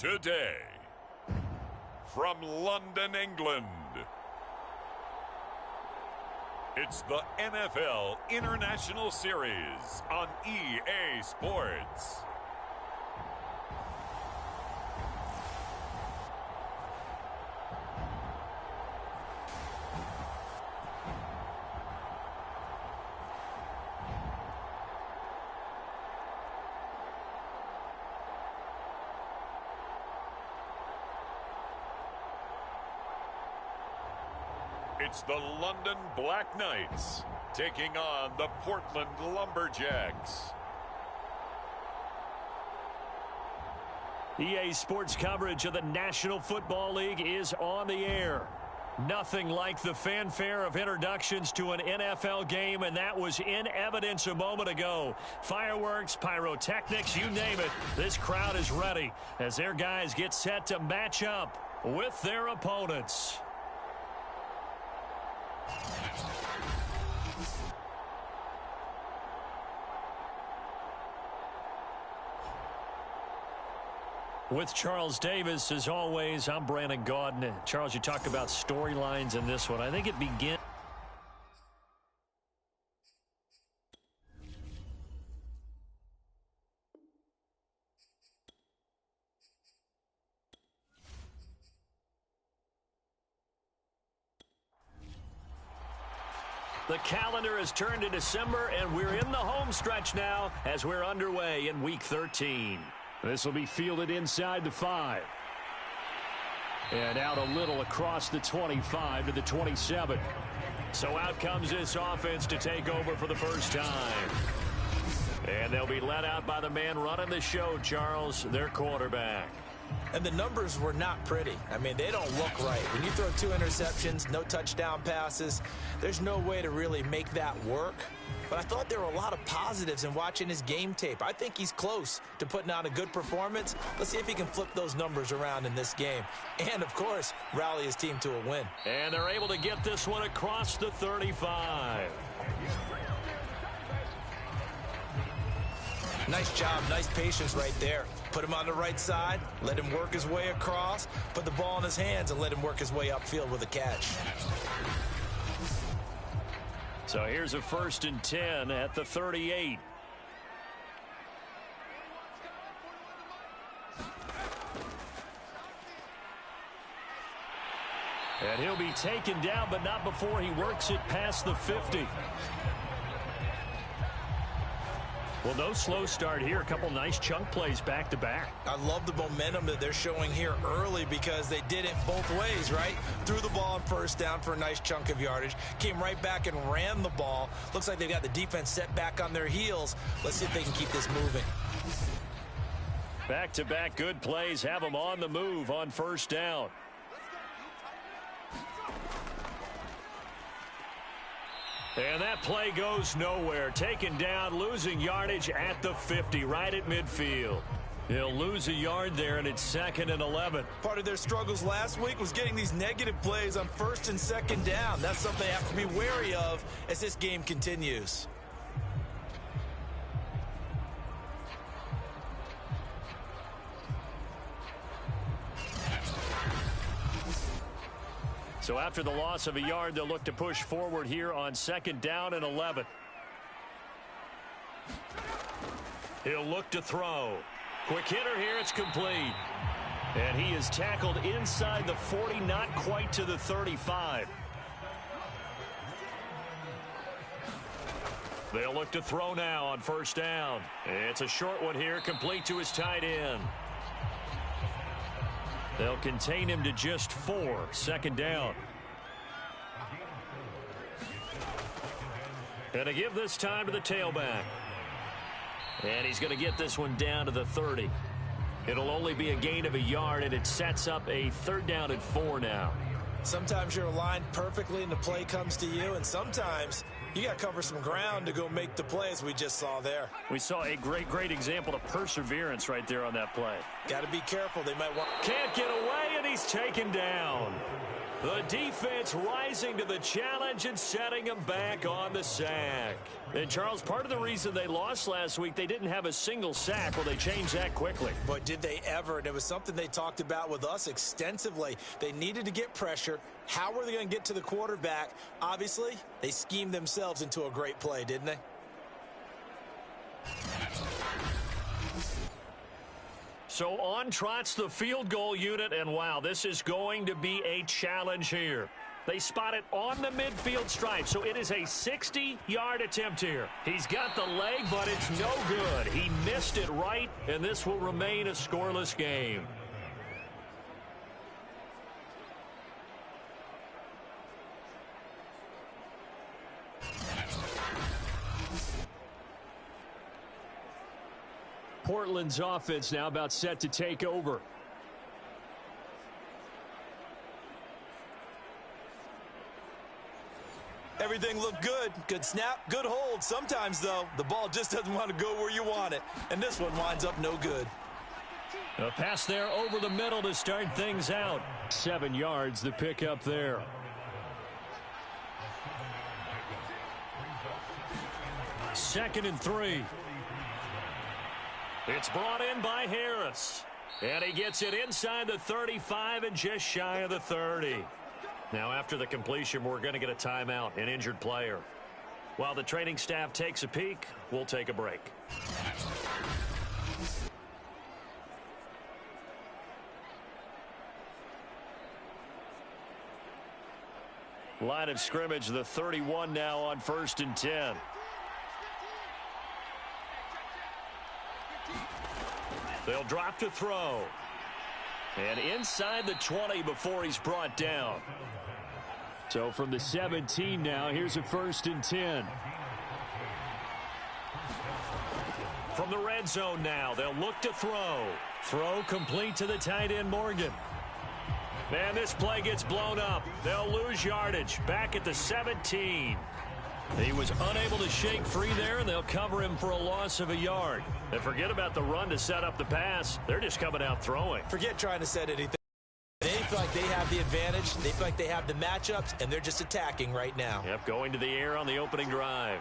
Today, from London, England, it's the NFL International Series on EA Sports. It's the London Black Knights taking on the Portland Lumberjacks. EA Sports coverage of the National Football League is on the air. Nothing like the fanfare of introductions to an NFL game, and that was in evidence a moment ago. Fireworks, pyrotechnics, you name it. This crowd is ready as their guys get set to match up with their opponents. With Charles Davis, as always, I'm Brandon Gaudin. Charles, you talked about storylines in this one. I think it begins. The calendar has turned to December, and we're in the home stretch now as we're underway in Week 13. This will be fielded inside the 5. And out a little across the 25 to the 27. So out comes this offense to take over for the first time. And they'll be led out by the man running the show, Charles, their quarterback. And the numbers were not pretty. I mean, they don't look right. When you throw 2 interceptions, no touchdown passes, there's no way to really make that work. But I thought there were a lot of positives in watching his game tape. I think he's close to putting out a good performance. Let's see if he can flip those numbers around in this game. And, of course, rally his team to a win. And they're able to get this one across the 35. Nice job, nice patience right there. Put him on the right side, let him work his way across, put the ball in his hands, and let him work his way upfield with a catch. So here's a 1st and 10 at the 38. And he'll be taken down, but not before he works it past the 50. Well, no slow start here. A couple nice chunk plays back-to-back. I love the momentum that they're showing here early because they did it both ways, right? Threw the ball on 1st down for a nice chunk of yardage. Came right back and ran the ball. Looks like they've got the defense set back on their heels. Let's see if they can keep this moving. Back-to-back good plays have them on the move on 1st down. And that play goes nowhere. Taken down, losing yardage at the 50, right at midfield. He'll lose a yard there, and it's 2nd and 11. Part of their struggles last week was getting these negative plays on 1st and 2nd down. That's something they have to be wary of as this game continues. So after the loss of a yard, they'll look to push forward here on 2nd down and 11. He'll look to throw. Quick hitter here, it's complete. And he is tackled inside the 40, not quite to the 35. They'll look to throw now on 1st down. It's a short one here, complete to his tight end. They'll contain him to just 4, 2nd down. And to give this time to the tailback. And he's going to get this one down to the 30. It'll only be a gain of a yard, and it sets up a 3rd down and 4 now. Sometimes you're aligned perfectly and the play comes to you, and sometimes you got to cover some ground to go make the plays we just saw there. We saw a great example of perseverance right there on that play. Got to be careful. They might want... Can't get away, and he's taken down. The defense rising to the challenge and setting them back on the sack. And, Charles, part of the reason they lost last week, they didn't have a single sack. Well, they changed that quickly. But did they ever? And it was something they talked about with us extensively. They needed to get pressure. How were they going to get to the quarterback? Obviously, they schemed themselves into a great play, didn't they? So on trots the field goal unit, and wow, this is going to be a challenge here. They spot it on the midfield stripe, so it is a 60-yard attempt here. He's got the leg, but it's no good. He missed it right, and this will remain a scoreless game. Portland's offense now about set to take over. Everything looked good. Good snap, good hold. Sometimes, though, the ball just doesn't want to go where you want it. And this one winds up no good. A pass there over the middle to start things out. 7 yards the pick up there. Second and 3. It's brought in by Harris. And he gets it inside the 35 and just shy of the 30. Now after the completion, we're going to get a timeout, an injured player. While the training staff takes a peek, we'll take a break. Line of scrimmage, the 31 now on 1st and 10. They'll drop to throw. And inside the 20 before he's brought down. So from the 17 now, here's a 1st and 10. From the red zone now, they'll look to throw. Throw complete to the tight end, Morgan. And this play gets blown up. They'll lose yardage back at the 17. He was unable to shake free there, and they'll cover him for a loss of a yard. And forget about the run to set up the pass. They're just coming out throwing. Forget trying to set anything. They feel like they have the advantage. They feel like they have the matchups, and they're just attacking right now. Yep, going to the air on the opening drive.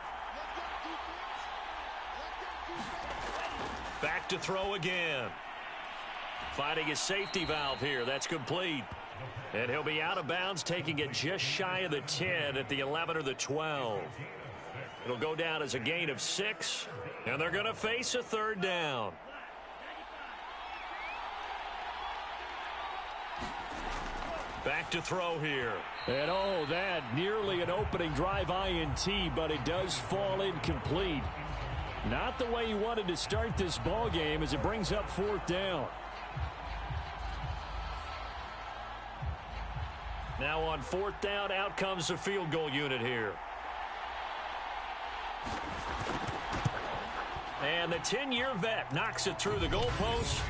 Back to throw again. Finding his safety valve here. That's complete. And he'll be out of bounds, taking it just shy of the 10 at the 11 or the 12. It'll go down as a gain of 6, and they're going to face a 3rd down. Back to throw here. And oh, that nearly an opening drive INT, but it does fall incomplete. Not the way he wanted to start this ball game as it brings up 4th down. Now on 4th down, out comes the field goal unit here. And the 10-year vet knocks it through the goalpost.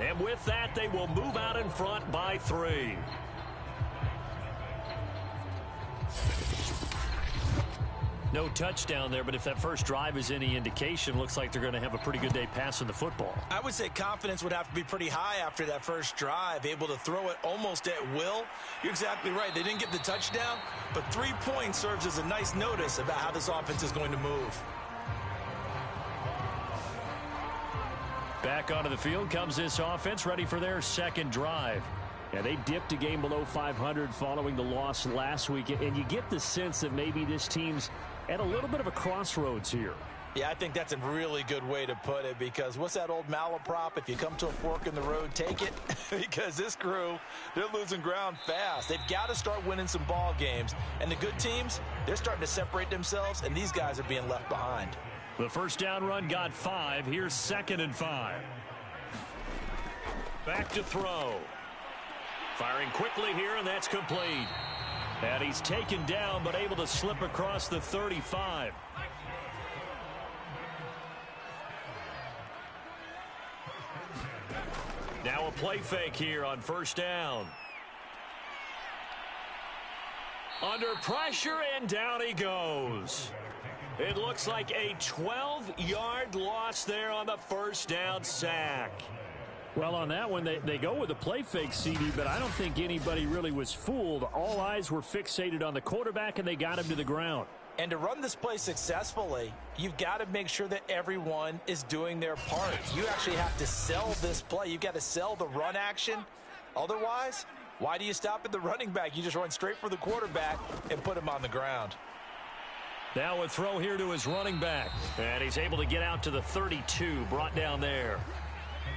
And with that, they will move out in front by 3. No touchdown there, but if that first drive is any indication, looks like they're going to have a pretty good day passing the football. I would say confidence would have to be pretty high after that first drive, able to throw it almost at will. You're exactly right. They didn't get the touchdown, but 3 points serves as a nice notice about how this offense is going to move. Back onto the field comes this offense, ready for their 2nd drive. Yeah, they dipped a game below 500 following the loss last week, and you get the sense that maybe this team's at a little bit of a crossroads here. Yeah, I think that's a really good way to put it, because what's that old malaprop? If you come to a fork in the road, take it. Because this crew, they're losing ground fast. They've got to start winning some ball games. And the good teams, they're starting to separate themselves, and these guys are being left behind. The first down run got 5. Here's 2nd and 5. Back to throw. Firing quickly here, and that's complete. And he's taken down, but able to slip across the 35. Now a play fake here on 1st down. Under pressure, and down he goes. It looks like a 12-yard loss there on the 1st down sack. Well, on that one, they go with a play fake, CD, but I don't think anybody really was fooled. All eyes were fixated on the quarterback, and they got him to the ground. And to run this play successfully, you've got to make sure that everyone is doing their part. You actually have to sell this play. You've got to sell the run action. Otherwise, why do you stop at the running back? You just run straight for the quarterback and put him on the ground. Now a throw here to his running back. And he's able to get out to the 32, brought down there.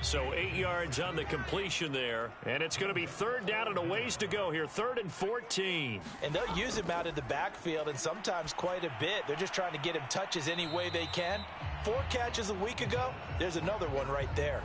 So 8 yards on the completion there. And it's going to be third down and a ways to go here. 3rd and 14. And they'll use him out of the backfield, and sometimes quite a bit. They're just trying to get him touches any way they can. 4 catches a week ago. There's another one right there.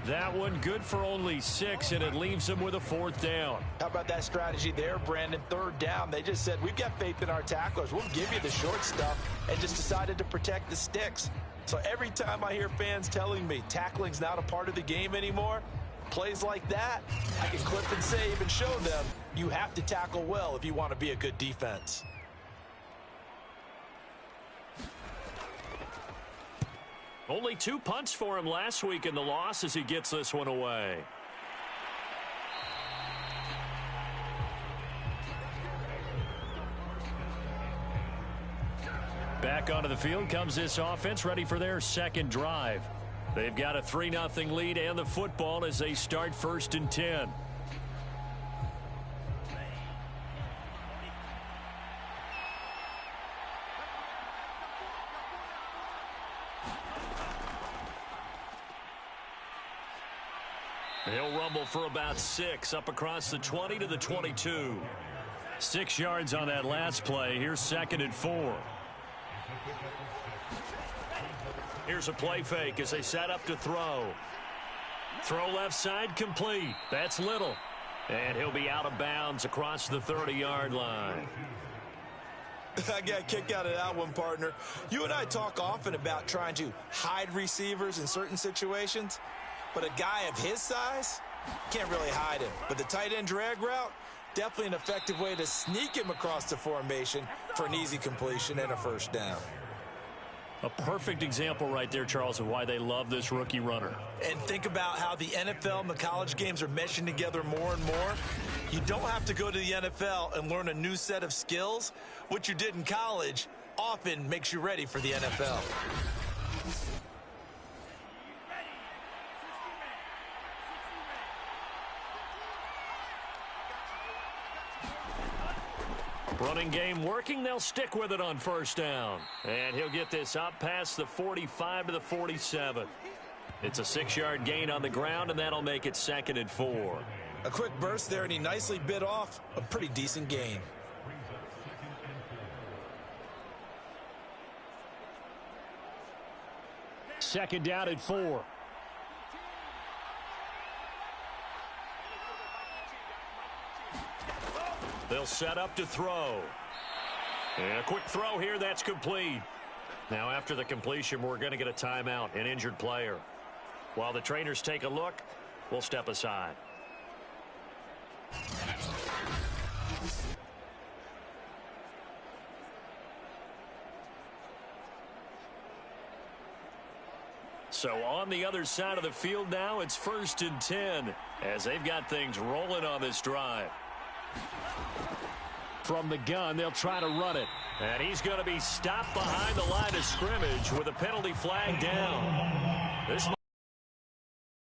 That one good for only 6, and it leaves him with a 4th down. How about that strategy there, Brandon? 3rd down. They just said, we've got faith in our tacklers. We'll give you the short stuff, and just decided to protect the sticks. So every time I hear fans telling me tackling's not a part of the game anymore, plays like that, I can clip and save and show them you have to tackle well if you want to be a good defense. Only 2 punts for him last week in the loss as he gets this one away. Back onto the field comes this offense, ready for their second drive. They've got a 3-0 lead and the football as they start 1st and 10. He'll rumble for about 6 up across the 20 to the 22. 6 yards on that last play. Here's 2nd and 4. Here's a play fake as they set up to throw. Throw left side complete. That's Little. And he'll be out of bounds across the 30-yard line. I got a kick out of that one, partner. You and I talk often about trying to hide receivers in certain situations. But a guy of his size, can't really hide him. But the tight end drag route, definitely an effective way to sneak him across the formation for an easy completion and a 1st down. A perfect example right there, Charles, of why they love this rookie runner. And think about how the NFL and the college games are meshing together more and more. You don't have to go to the NFL and learn a new set of skills. What you did in college often makes you ready for the NFL. Running game working. They'll stick with it on 1st down. And he'll get this up past the 45 to the 47. It's a 6-yard gain on the ground, and that'll make it 2nd and 4. A quick burst there, and he nicely bit off a pretty decent gain. Second down at 4. They'll set up to throw. And a quick throw here, that's complete. Now after the completion, we're going to get a timeout, an injured player. While the trainers take a look, we'll step aside. So on the other side of the field now, it's 1st and 10 as they've got things rolling on this drive. From the gun, they'll try to run it. And he's going to be stopped behind the line of scrimmage with a penalty flag down. This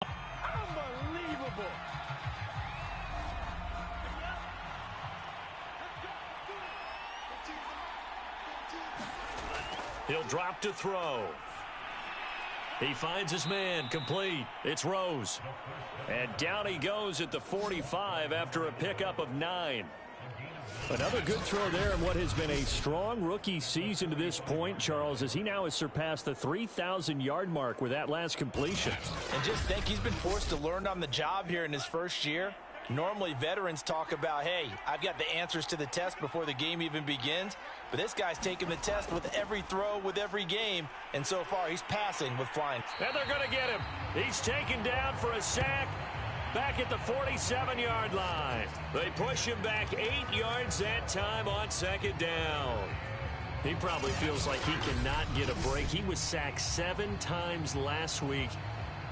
unbelievable. He'll drop to throw. He finds his man, complete. It's Rose. And down he goes at the 45 after a pickup of 9. Another good throw there in what has been a strong rookie season to this point, Charles, as he now has surpassed the 3,000-yard mark with that last completion. And just think, he's been forced to learn on the job here in his first year. Normally, veterans talk about, hey, I've got the answers to the test before the game even begins. But this guy's taking the test with every throw, with every game. And so far, he's passing with flying. And they're going to get him. He's taken down for a sack back at the 47-yard line. They push him back 8 yards that time on 2nd down. He probably feels like he cannot get a break. He was sacked 7 times last week.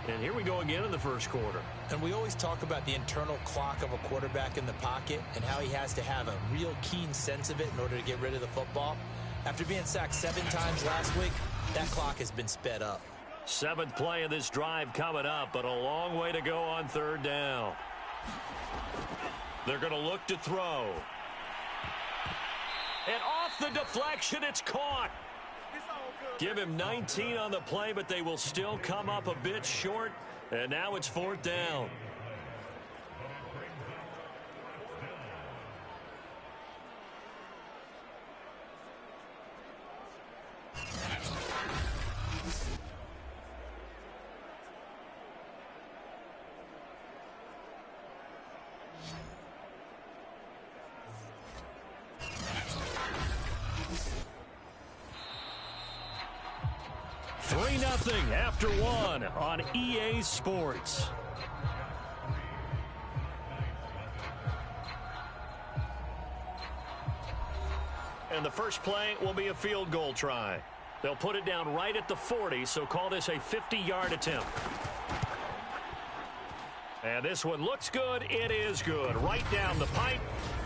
And here we go again in the first quarter. And we always talk about the internal clock of a quarterback in the pocket and how he has to have a real keen sense of it in order to get rid of the football. After being sacked 7 times last week, that clock has been sped up. 7th play of this drive coming up, but a long way to go on 3rd down. They're going to look to throw. And off the deflection, it's caught. Give him 19 on the play, but they will still come up a bit short. And now it's 4th down. Nothing after 1 on EA Sports. And the first play will be a field goal try. They'll put it down right at the 40, so call this a 50-yard attempt. And this one looks good. It is good. Right down the pipe.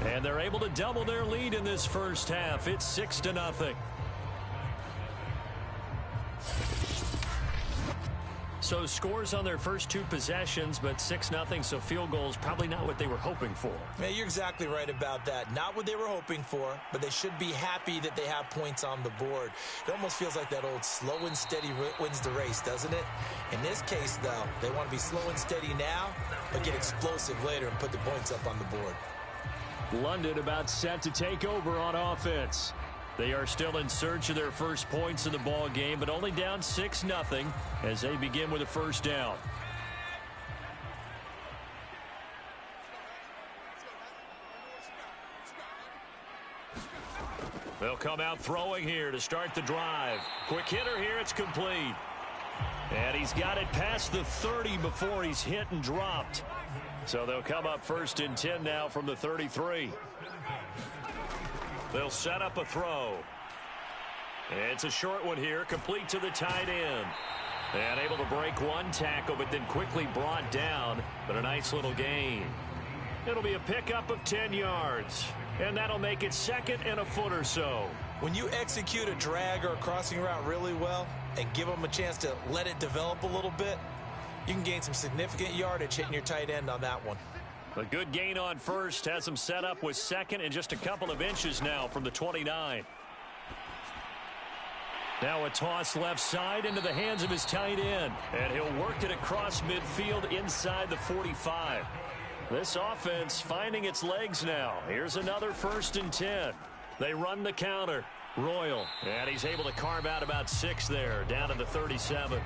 And they're able to double their lead in this first half. It's 6-0. So scores on their first 2 possessions, but 6-0, so field goals probably not what they were hoping for. Yeah, you're exactly right about that. Not what they were hoping for, but they should be happy that they have points on the board. It almost feels like that old slow and steady wins the race, doesn't it? In this case, though, they want to be slow and steady now, but get explosive later and put the points up on the board. London about set to take over on offense. They are still in search of their first points in the ball game, but only down 6-0 as they begin with a first down. They'll come out throwing here to start the drive. Quick hitter here, it's complete. And he's got it past the 30 before he's hit and dropped. So they'll come up 1st and 10 now from the 33. They'll set up a throw. It's a short one here, complete to the tight end. And able to break 1 tackle, but then quickly brought down. But a nice little gain. It'll be a pickup of 10 yards. And that'll make it 2nd and a foot or so. When you execute a drag or a crossing route really well and give them a chance to let it develop a little bit, you can gain some significant yardage hitting your tight end on that one. A good gain on first has him set up with 2nd and just a couple of inches now from the 29. Now a toss left side into the hands of his tight end. And he'll work it across midfield inside the 45. This offense finding its legs now. Here's another 1st and 10. They run the counter. Royal. And he's able to carve out about 6 there, down to the 37.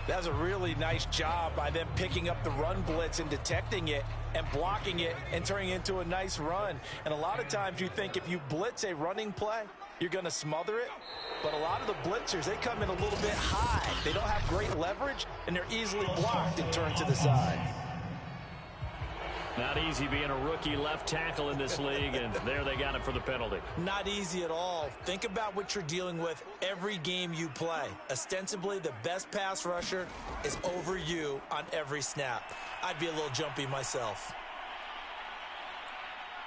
That was a really nice job by them picking up the run blitz and detecting it and blocking it and turning it into a nice run. And a lot of times you think if you blitz a running play, you're going to smother it. But a lot of the blitzers, they come in a little bit high. They don't have great leverage, and they're easily blocked and turned to the side. Not easy being a rookie left tackle in this league, and there they got it for the penalty. Not easy at all. Think about what you're dealing with every game you play. Ostensibly, the best pass rusher is over you on every snap. I'd be a little jumpy myself.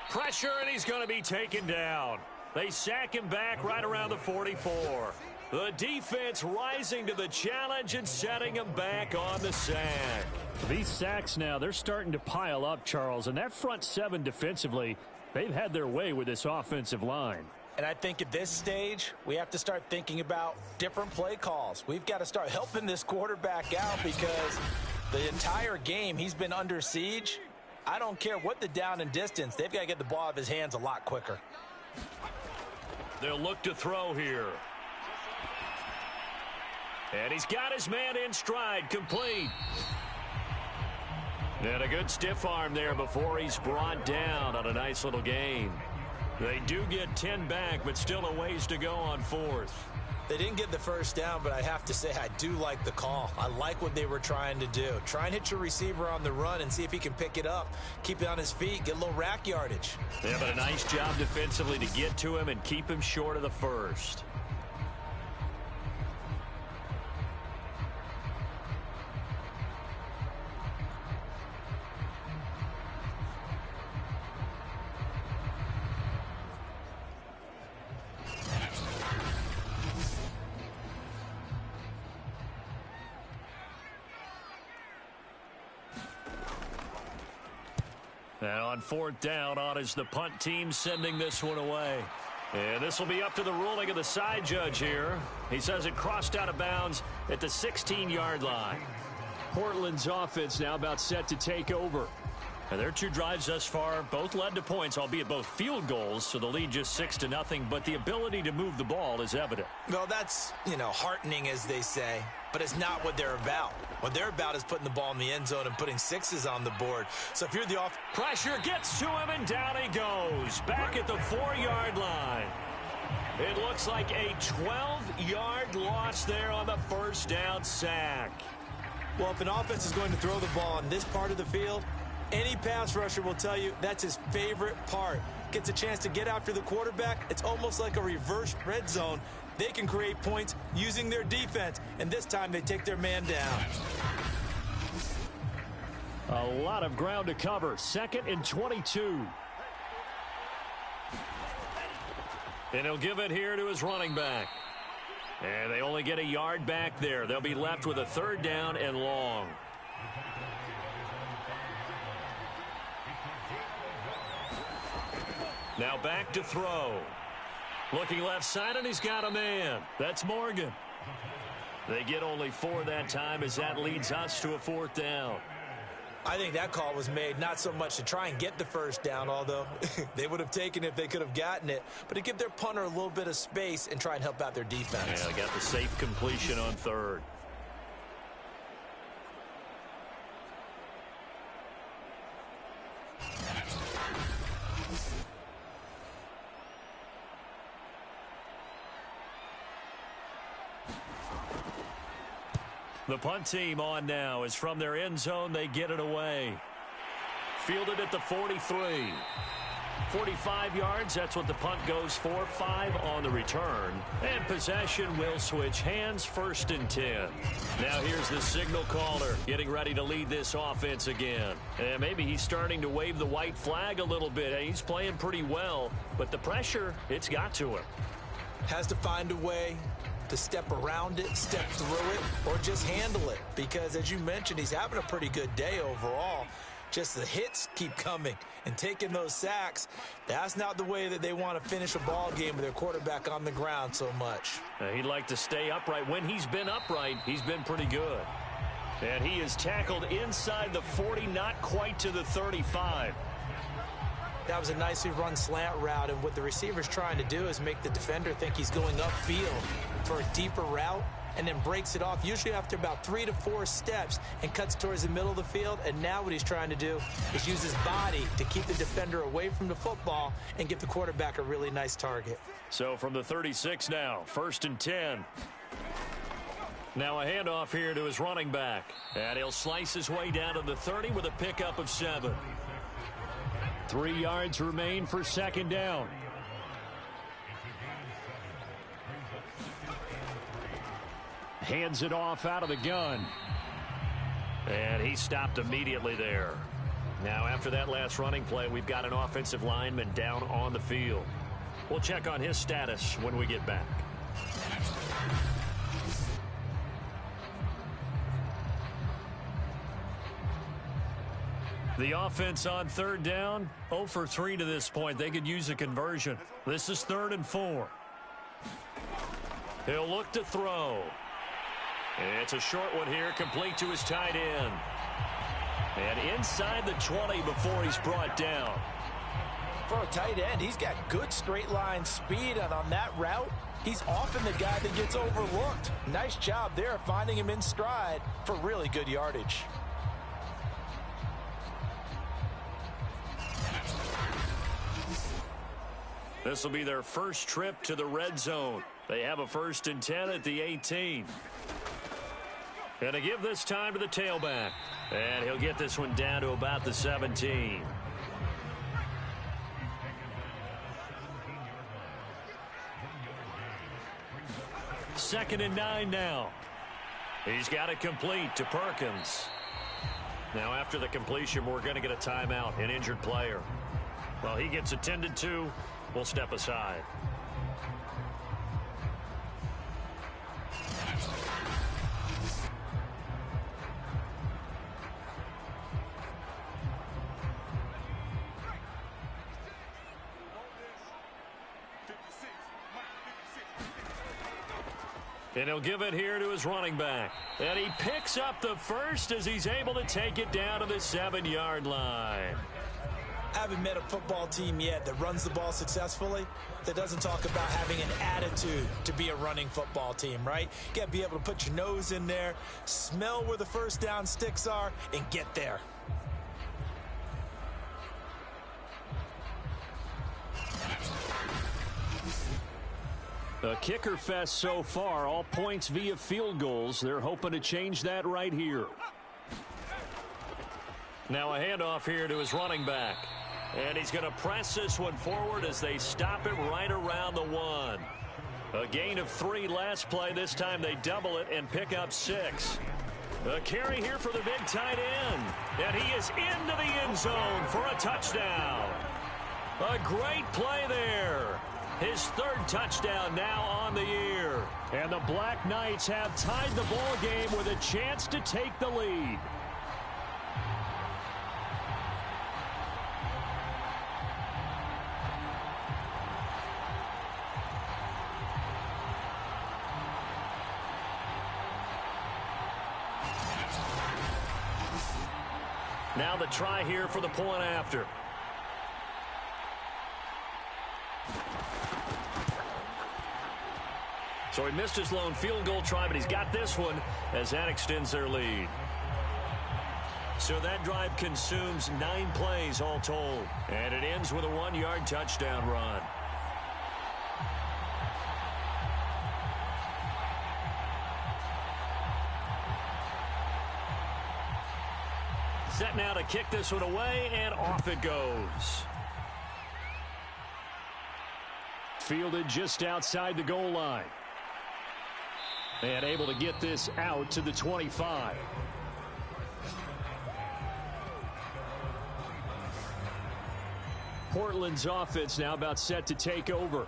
Pressure, and he's going to be taken down. They sack him back right around the 44. The defense rising to the challenge and setting him back on the sack. These sacks now, they're starting to pile up, Charles, and that front 7 defensively, they've had their way with this offensive line. And I think at this stage, we have to start thinking about different play calls. We've got to start helping this quarterback out because the entire game he's been under siege. I don't care what the down and distance, they've got to get the ball out of his hands a lot quicker. They'll look to throw here. And he's got his man in stride, complete. And a good stiff arm there before he's brought down on a nice little gain. They do get 10 back, but still a ways to go on 4th. They didn't get the first down, but I have to say I do like the call. I like what they were trying to do. Try and hit your receiver on the run and see if he can pick it up. Keep it on his feet, get a little rack yardage. Yeah, but a nice job defensively to get to him and keep him short of the first. And on fourth down, on is the punt team sending this one away. And this will be up to the ruling of the side judge here. He says it crossed out of bounds at the 16-yard line. Portland's offense now about set to take over. And their two drives thus far both led to points, albeit both field goals, so the lead just 6-0, but the ability to move the ball is evident. Well, that's, heartening, as they say, but it's not what they're about. What they're about is putting the ball in the end zone and putting sixes on the board. So if you're the off... Pressure gets to him, and down he goes. Back at the 4-yard line. It looks like a 12-yard loss there on the first down sack. Well, if an offense is going to throw the ball on this part of the field, any pass rusher will tell you that's his favorite part. Gets a chance to get after the quarterback. It's almost like a reverse red zone. They can create points using their defense, and this time they take their man down. A lot of ground to cover. 2nd and 22. And he'll give it here to his running back. And they only get a yard back there. They'll be left with a 3rd down and long. Now back to throw. Looking left side, and he's got a man. That's Morgan. They get only 4 that time as that leads us to a 4th down. I think that call was made not so much to try and get the first down, although they would have taken it if they could have gotten it, but to give their punter a little bit of space and try and help out their defense. Yeah, they got the safe completion on 3rd. The punt team on now is from their end zone. They get it away. Fielded at the 43. 45 yards, that's what the punt goes for. 5 on the return. And possession will switch hands, 1st and 10. Now here's the signal caller getting ready to lead this offense again. And maybe he's starting to wave the white flag a little bit. He's playing pretty well, but the pressure, it's got to him. Has to find a way to step around it, step through it, or just handle it. Because, as you mentioned, he's having a pretty good day overall. Just the hits keep coming and taking those sacks. That's not the way that they want to finish a ball game with their quarterback on the ground so much. He'd like to stay upright. When he's been upright, he's been pretty good. And he is tackled inside the 40, not quite to the 35. That was a nicely run slant route, and what the receiver's trying to do is make the defender think he's going upfield for a deeper route, and then breaks it off, usually after about 3 to 4 steps, and cuts towards the middle of the field. And now what he's trying to do is use his body to keep the defender away from the football and give the quarterback a really nice target. So from the 36 now, 1st and 10. Now a handoff here to his running back, and he'll slice his way down to the 30 with a pickup of 7. 3 yards remain for 2nd down. Hands it off out of the gun. And he stopped immediately there. Now after that last running play, we've got an offensive lineman down on the field. We'll check on his status when we get back. The offense on 3rd down, 0 for 3 to this point. They could use a conversion. This is 3rd and 4. He'll look to throw. It's a short one here, complete to his tight end. And inside the 20 before he's brought down. For a tight end, he's got good straight line speed, and on that route, he's often the guy that gets overlooked. Nice job there finding him in stride for really good yardage. This will be their first trip to the red zone. They have a 1st and 10 at the 18. Going to give this time to the tailback. And he'll get this one down to about the 17. Second and 9 now. He's got it complete to Perkins. Now after the completion, we're going to get a timeout, an injured player. Well, he gets attended to. We'll step aside. And he'll give it here to his running back. And he picks up the first as he's able to take it down to the 7-yard line. I haven't met a football team yet that runs the ball successfully that doesn't talk about having an attitude to be a running football team, right? You got to be able to put your nose in there, smell where the first down sticks are, and get there. A kicker fest so far, all points via field goals. They're hoping to change that right here. Now a handoff here to his running back. And he's going to press this one forward as they stop it right around the 1. A gain of 3 last play. This time they double it and pick up 6. A carry here for the big tight end. And he is into the end zone for a touchdown. A great play there. His 3rd touchdown now on the year. And the Black Knights have tied the ball game with a chance to take the lead. Now the try here for the point after. So he missed his lone field goal try, but he's got this one as that extends their lead. So that drive consumes 9 plays all told. And it ends with a 1-yard touchdown run. Set now to kick this one away, and off it goes. Fielded just outside the goal line. And able to get this out to the 25. Portland's offense now about set to take over.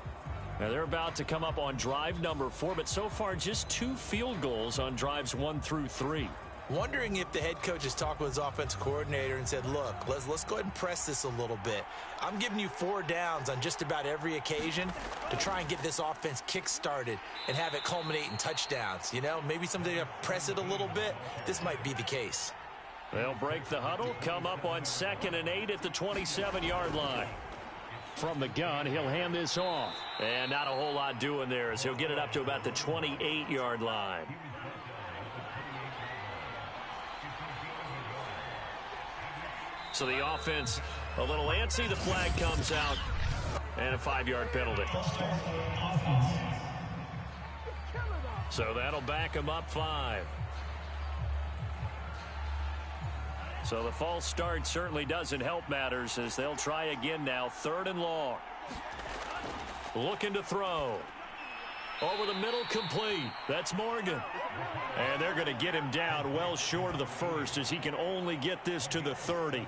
Now they're about to come up on drive number 4, but so far just 2 field goals on drives 1 through 3. Wondering if the head coach has talked with his offensive coordinator and said, look, let's go ahead and press this a little bit. I'm giving you 4 downs on just about every occasion to try and get this offense kick-started and have it culminate in touchdowns. You know, maybe something to press it a little bit. This might be the case. They'll break the huddle, come up on 2nd and 8 at the 27-yard line. From the gun, he'll hand this off. And not a whole lot doing there as he'll get it up to about the 28-yard line. So the offense a little antsy. The flag comes out. And a 5-yard penalty. So that'll back him up 5. So the false start certainly doesn't help matters as they'll try again now. 3rd and long. Looking to throw. Over the middle, complete. That's Morgan. And they're going to get him down well short of the 1st as he can only get this to the 30.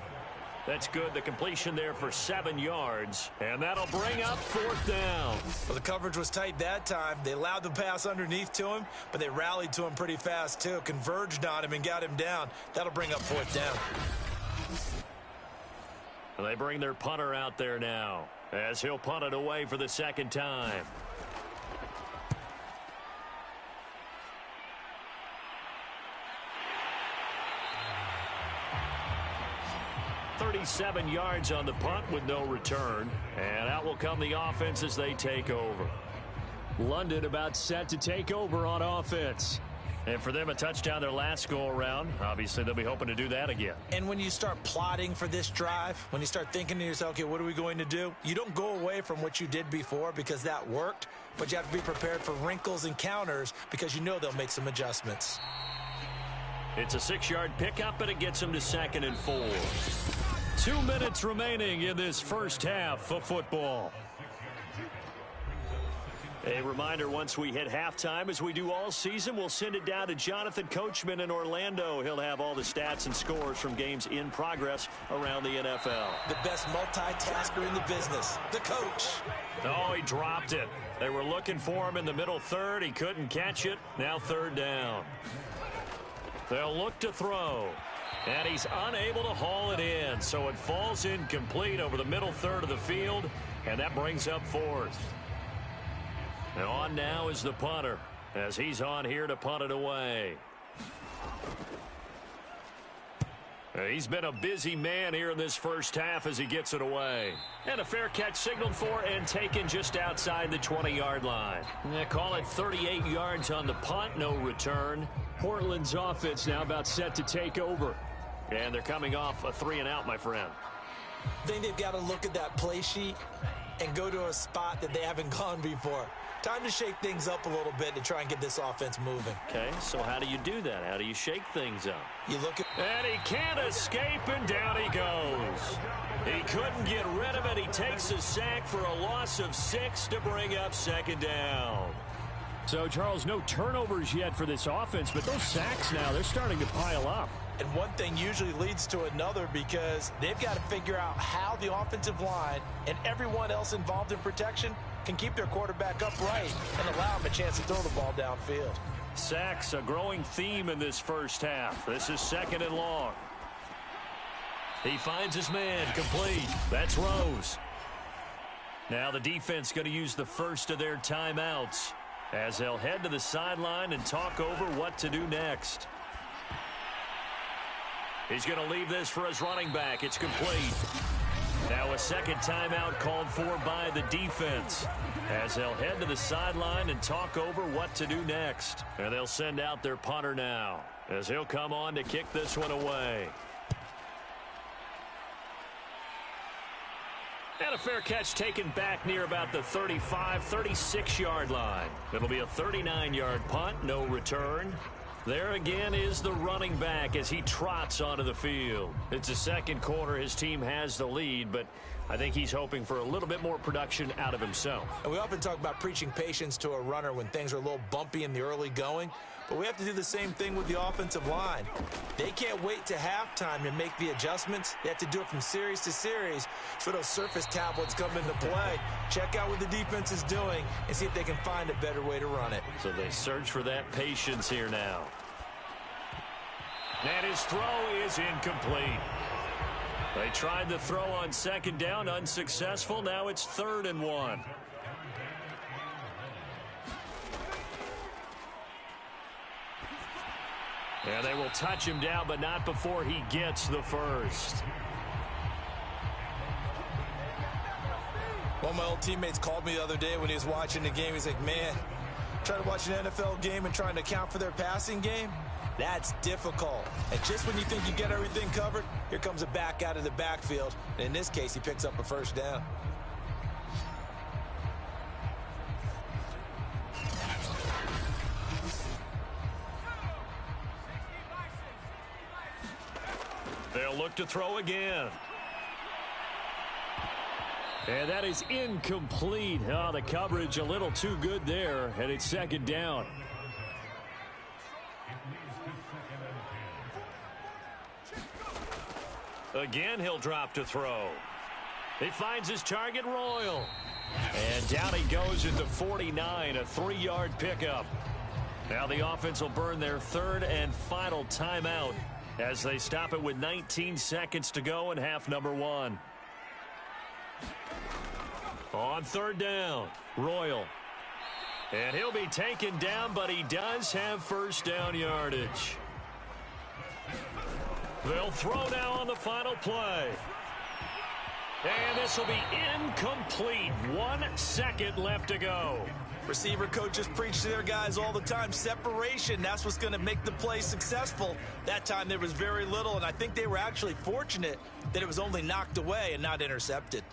That's good. The completion there for 7 yards. And that'll bring up 4th down. Well, the coverage was tight that time. They allowed the pass underneath to him, but they rallied to him pretty fast, too. Converged on him and got him down. That'll bring up 4th down. And they bring their punter out there now as he'll punt it away for the 2nd time. 37 yards on the punt with no return. And out will come the offense as they take over. London about set to take over on offense. And for them, a touchdown their last go-around. Obviously, they'll be hoping to do that again. And when you start plotting for this drive, when you start thinking to yourself, okay, what are we going to do? You don't go away from what you did before because that worked, but you have to be prepared for wrinkles and counters because you know they'll make some adjustments. It's a 6-yard pickup, and it gets them to 2nd and 4. 2 minutes remaining in this first half of football. A reminder, once we hit halftime, as we do all season, we'll send it down to Jonathan Coachman in Orlando. He'll have all the stats and scores from games in progress around the NFL. The best multitasker in the business, the coach. Oh, he dropped it. They were looking for him in the middle third. He couldn't catch it. Now 3rd down. They'll look to throw. And he's unable to haul it in. So it falls incomplete over the middle third of the field. And that brings up 4th. And on now is the punter. as he's on here to punt it away. He's been a busy man here in this first half as he gets it away. And a fair catch signaled for and taken just outside the 20-yard line. Call it 38 yards on the punt, no return. Portland's offense now about set to take over. And they're coming off a 3-and-out, my friend. I think they've got to look at that play sheet and go to a spot that they haven't gone before. Time to shake things up a little bit to try and get this offense moving. Okay, so how do you do that? How do you shake things up? You look at... And he can't escape, and down he goes. He couldn't get rid of it. He takes a sack for a loss of 6 to bring up second down. So, Charles, no turnovers yet for this offense, but those sacks now, they're starting to pile up. And one thing usually leads to another because they've got to figure out how the offensive line and everyone else involved in protection can keep their quarterback upright and allow him a chance to throw the ball downfield. Sacks, a growing theme in this first half. This is 2nd and long. He finds his man, complete. That's Rose. Now the defense going to use the first of their timeouts as they'll head to the sideline and talk over what to do next. He's going to leave this for his running back. It's complete. Now a second timeout called for by the defense as they'll head to the sideline and talk over what to do next. And they'll send out their punter now as he'll come on to kick this one away. And a fair catch taken back near about the 35, 36-yard line. It'll be a 39-yard punt, no return. There again is the running back as he trots onto the field. It's the second quarter. His team has the lead, but I think he's hoping for a little bit more production out of himself. And we often talk about preaching patience to a runner when things are a little bumpy in the early going, but we have to do the same thing with the offensive line. They can't wait to halftime to make the adjustments. They have to do it from series to series for those surface tablets come into play. Check out what the defense is doing and see if they can find a better way to run it. So they search for that patience here now. And his throw is incomplete. They tried the throw on second down, unsuccessful. Now it's 3rd and 1. And they will touch him down, but not before he gets the first. One of my old teammates called me the other day when he was watching the game. He's like, man, trying to watch an NFL game and trying to account for their passing game, that's difficult. And just when you think you get everything covered, here comes a back out of the backfield. And in this case, he picks up a first down. They'll look to throw again. And that is incomplete. Oh, the coverage a little too good there, and it's second down. Again, he'll drop to throw. He finds his target, Royal. And down he goes at the 49, a 3-yard pickup. Now the offense will burn their 3rd and final timeout as they stop it with 19 seconds to go in half number 1. On 3rd down, Royal. And he'll be taken down, but he does have first down yardage. They'll throw now on the final play. And this will be incomplete. 1 second left to go. Receiver coaches preach to their guys all the time. Separation, that's what's going to make the play successful. That time there was very little, and I think they were actually fortunate that it was only knocked away and not intercepted.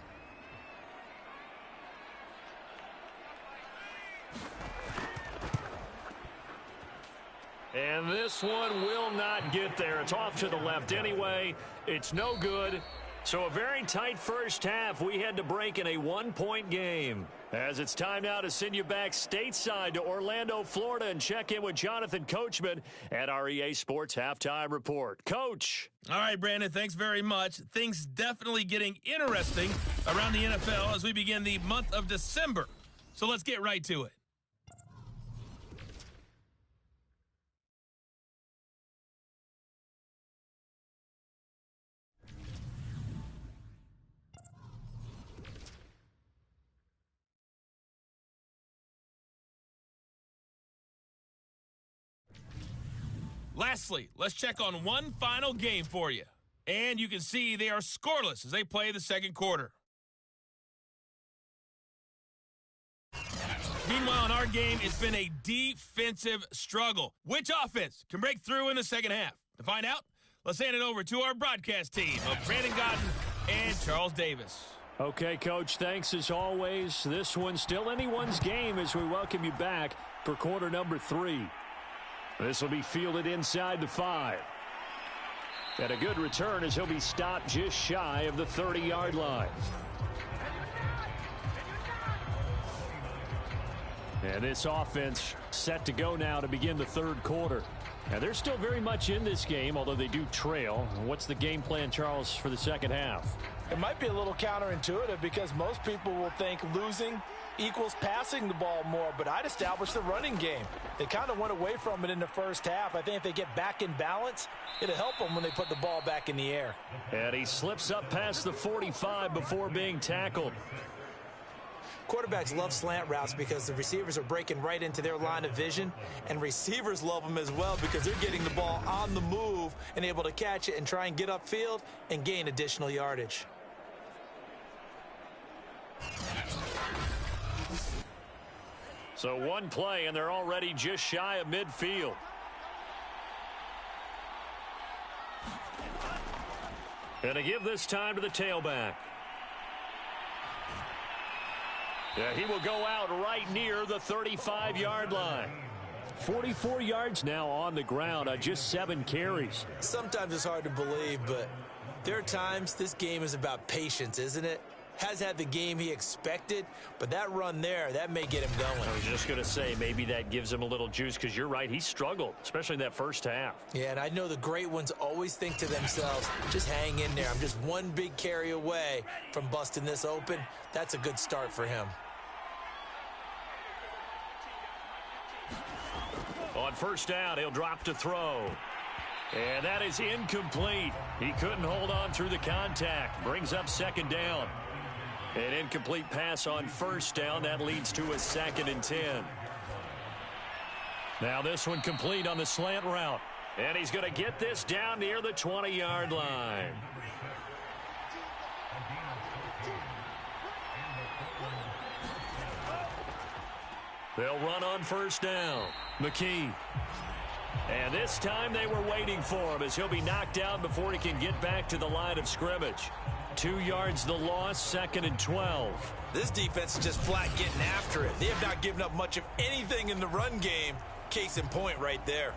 And this one will not get there. It's off to the left anyway. It's no good. So a very tight first half. We had to break in a 1-point game. As it's time now to send you back stateside to Orlando, Florida, and check in with Jonathan Coachman at our EA Sports Halftime Report. Coach. All right, Brandon, thanks very much. Things definitely getting interesting around the NFL as we begin the month of December. So let's get right to it. Lastly, let's check on one final game for you. And you can see they are scoreless as they play the second quarter. Meanwhile, in our game, it's been a defensive struggle. Which offense can break through in the second half? To find out, let's hand it over to our broadcast team of Brandon Godden and Charles Davis. Okay, Coach, thanks as always. This one's still anyone's game as we welcome you back for quarter number 3. This will be fielded inside the 5. And a good return as he'll be stopped just shy of the 30-yard line. And this offense set to go now to begin the third quarter. Now, they're still very much in this game, although they do trail. What's the game plan, Charles, for the second half? It might be a little counterintuitive because most people will think losing equals passing the ball more, but I'd establish the running game. They kind of went away from it in the first half. I think if they get back in balance, it'll help them when they put the ball back in the air. And he slips up past the 45 before being tackled. Quarterbacks love slant routes because the receivers are breaking right into their line of vision, and receivers love them as well because they're getting the ball on the move and able to catch it and try and get upfield and gain additional yardage. So one play, and they're already just shy of midfield. And to give this time to the tailback. Yeah, he will go out right near the 35-yard line. 44 yards now on the ground on just 7 carries. Sometimes it's hard to believe, but there are times this game is about patience, isn't it? Has had the game he expected, but that run there, that may get him going. I was just going to say, maybe that gives him a little juice because you're right, he struggled, especially in that first half. Yeah, and I know the great ones always think to themselves, just hang in there. I'm just one big carry away from busting this open. That's a good start for him. On first down, he'll drop to throw. And that is incomplete. He couldn't hold on through the contact. Brings up second down. An incomplete pass on first down. That leads to a 2nd and 10. Now this one complete on the slant route. And he's going to get this down near the 20-yard line. They'll run on first down. McKee. And this time they were waiting for him as he'll be knocked down before he can get back to the line of scrimmage. 2 yards the loss, 2nd and 12. This defense is just flat getting after it. They have not given up much of anything in the run game. Case in point right there.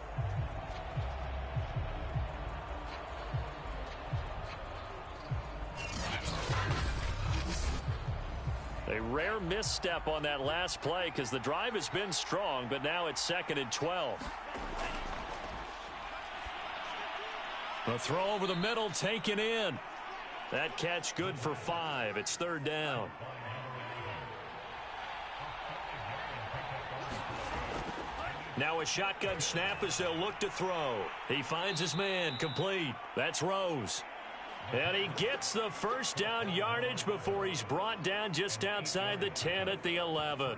A rare misstep on that last play because the drive has been strong, but now it's 2nd and 12. A throw over the middle taken in. That catch good for 5. It's 3rd down. Now a shotgun snap as they'll look to throw. He finds his man complete. That's Rose. And he gets the first down yardage before he's brought down just outside the 10 at the 11.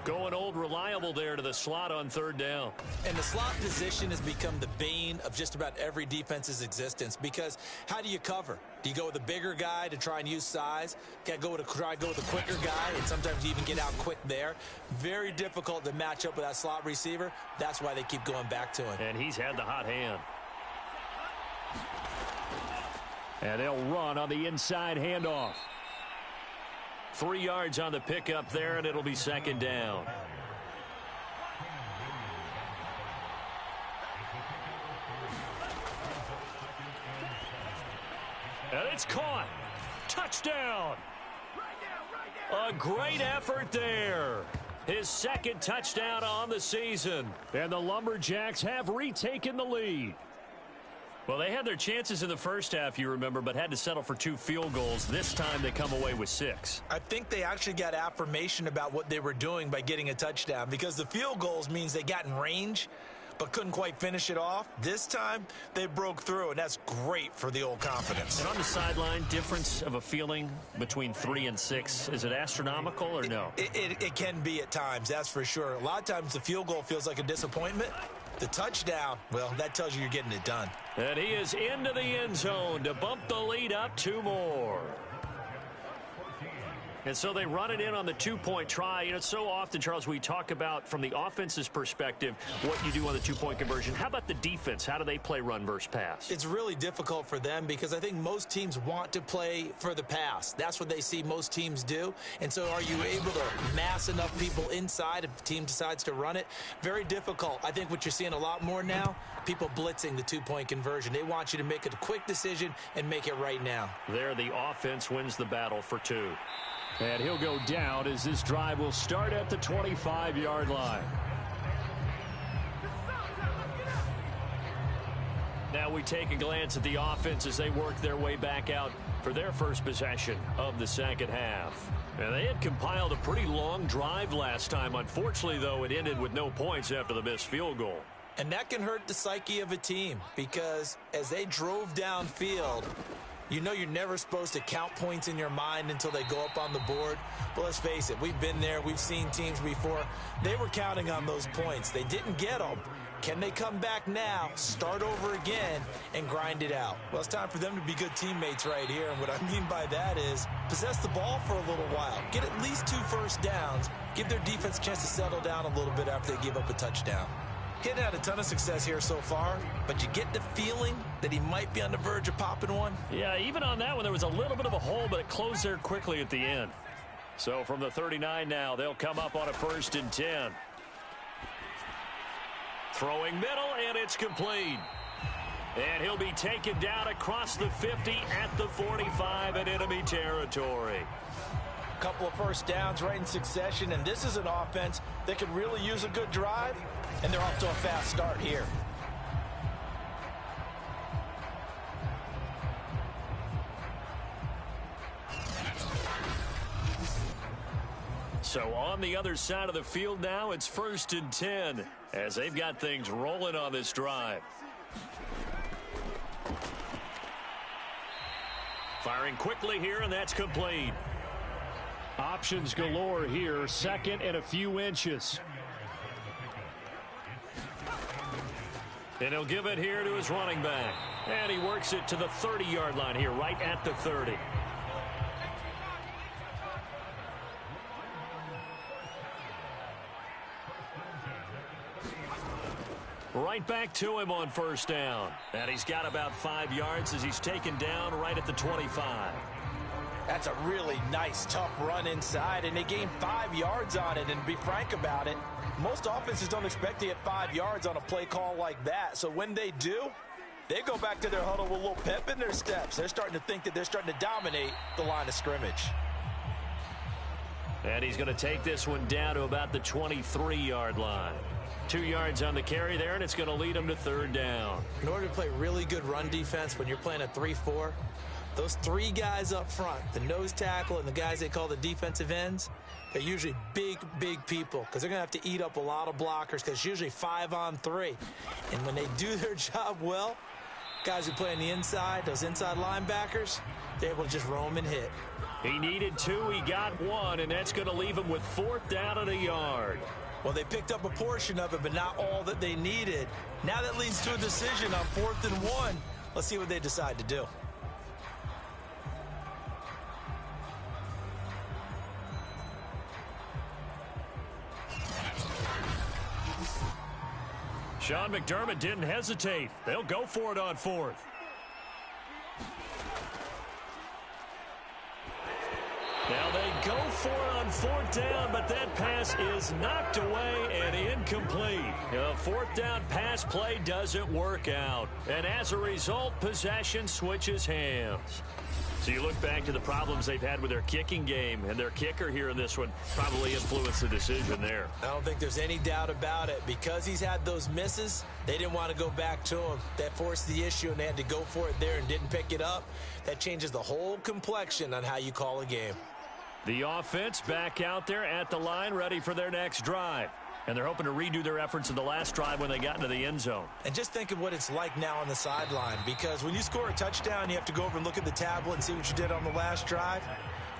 Going old reliable there to the slot on 3rd down. And the slot position has become the bane of just about every defense's existence because how do you cover? Do you go with a bigger guy to try and use size? Got to try to go with a quicker guy, and sometimes you even get out quick there. Very difficult to match up with that slot receiver. That's why they keep going back to him. And he's had the hot hand. And they'll run on the inside handoff. 3 yards on the pickup there, and it'll be 2nd down. And it's caught. Touchdown. A great effort there. His 2nd touchdown on the season. And the Lumberjacks have retaken the lead. Well, they had their chances in the first half, you remember, but had to settle for 2 field goals. This time they come away with 6. I think they actually got affirmation about what they were doing by getting a touchdown because the field goals means they got in range but couldn't quite finish it off. This time they broke through, and that's great for the old confidence. And on the sideline, difference of a feeling between 3 and 6, is it astronomical or no? It can be at times, that's for sure. A lot of times the field goal feels like a disappointment. The touchdown, well, that tells you you're getting it done. And he is into the end zone to bump the lead up 2 more. And so they run it in on the 2-point try. You know, so often, Charles, we talk about from the offense's perspective what you do on the 2-point conversion. How about the defense? How do they play run versus pass? It's really difficult for them because I think most teams want to play for the pass. That's what they see most teams do. And so are you able to mass enough people inside if the team decides to run it? Very difficult. I think what you're seeing a lot more now, people blitzing the 2-point conversion. They want you to make a quick decision and make it right now. There, the offense wins the battle for 2. And he'll go down as this drive will start at the 25-yard line. Now we take a glance at the offense as they work their way back out for their first possession of the second half. And they had compiled a pretty long drive last time. Unfortunately, though, it ended with no points after the missed field goal. And that can hurt the psyche of a team because as they drove downfield, you know you're never supposed to count points in your mind until they go up on the board. But let's face it, we've been there. We've seen teams before. They were counting on those points. They didn't get them. Can they come back now, start over again, and grind it out? Well, it's time for them to be good teammates right here. And what I mean by that is possess the ball for a little while. Get at least 2 first downs. Give their defense a chance to settle down a little bit after they give up a touchdown. Hitting had a ton of success here so far, but you get the feeling that he might be on the verge of popping one. Yeah, even on that one, there was a little bit of a hole, but it closed there quickly at the end. So from the 39 now, they'll come up on a 1st and 10. Throwing middle, and it's complete. And he'll be taken down across the 50 at the 45 in enemy territory. Couple of first downs right in succession, and this is an offense that could really use a good drive, and they're off to a fast start here. So on the other side of the field now, it's 1st and 10 as they've got things rolling on this drive. Firing quickly here, and that's complete. Options galore here, 2nd and a few inches. And he'll give it here to his running back. And he works it to the 30-yard line here, right at the 30. Right back to him on 1st down. And he's got about 5 yards as he's taken down right at the 25. That's a really nice, tough run inside, and they gained 5 yards on it. And to be frank about it, most offenses don't expect to get 5 yards on a play call like that. So when they do, they go back to their huddle with a little pep in their steps. They're starting to think that they're starting to dominate the line of scrimmage. And he's going to take this one down to about the 23-yard line. 2 yards on the carry there, and it's going to lead him to 3rd down. In order to play really good run defense when you're playing a 3-4, those 3 guys up front, the nose tackle and the guys they call the defensive ends, they're usually big, big people because they're going to have to eat up a lot of blockers because it's usually 5-on-3. And when they do their job well, guys who play on the inside, those inside linebackers, they're able to just roam and hit. He needed 2, he got 1, and that's going to leave him with 4th down and a yard. Well, they picked up a portion of it, but not all that they needed. Now that leads to a decision on 4th and 1. Let's see what they decide to do. Sean McDermott didn't hesitate. They'll go for it on 4th. Now they go for it on 4th down, but that pass is knocked away and incomplete. The 4th down pass play doesn't work out. And as a result, possession switches hands. So you look back to the problems they've had with their kicking game, and their kicker here in this one probably influenced the decision there. I don't think there's any doubt about it. Because he's had those misses, they didn't want to go back to him. That forced the issue, and they had to go for it there and didn't pick it up. That changes the whole complexion on how you call a game. The offense back out there at the line, ready for their next drive. And they're hoping to redo their efforts in the last drive when they got into the end zone. And just think of what it's like now on the sideline, because when you score a touchdown, you have to go over and look at the tablet and see what you did on the last drive.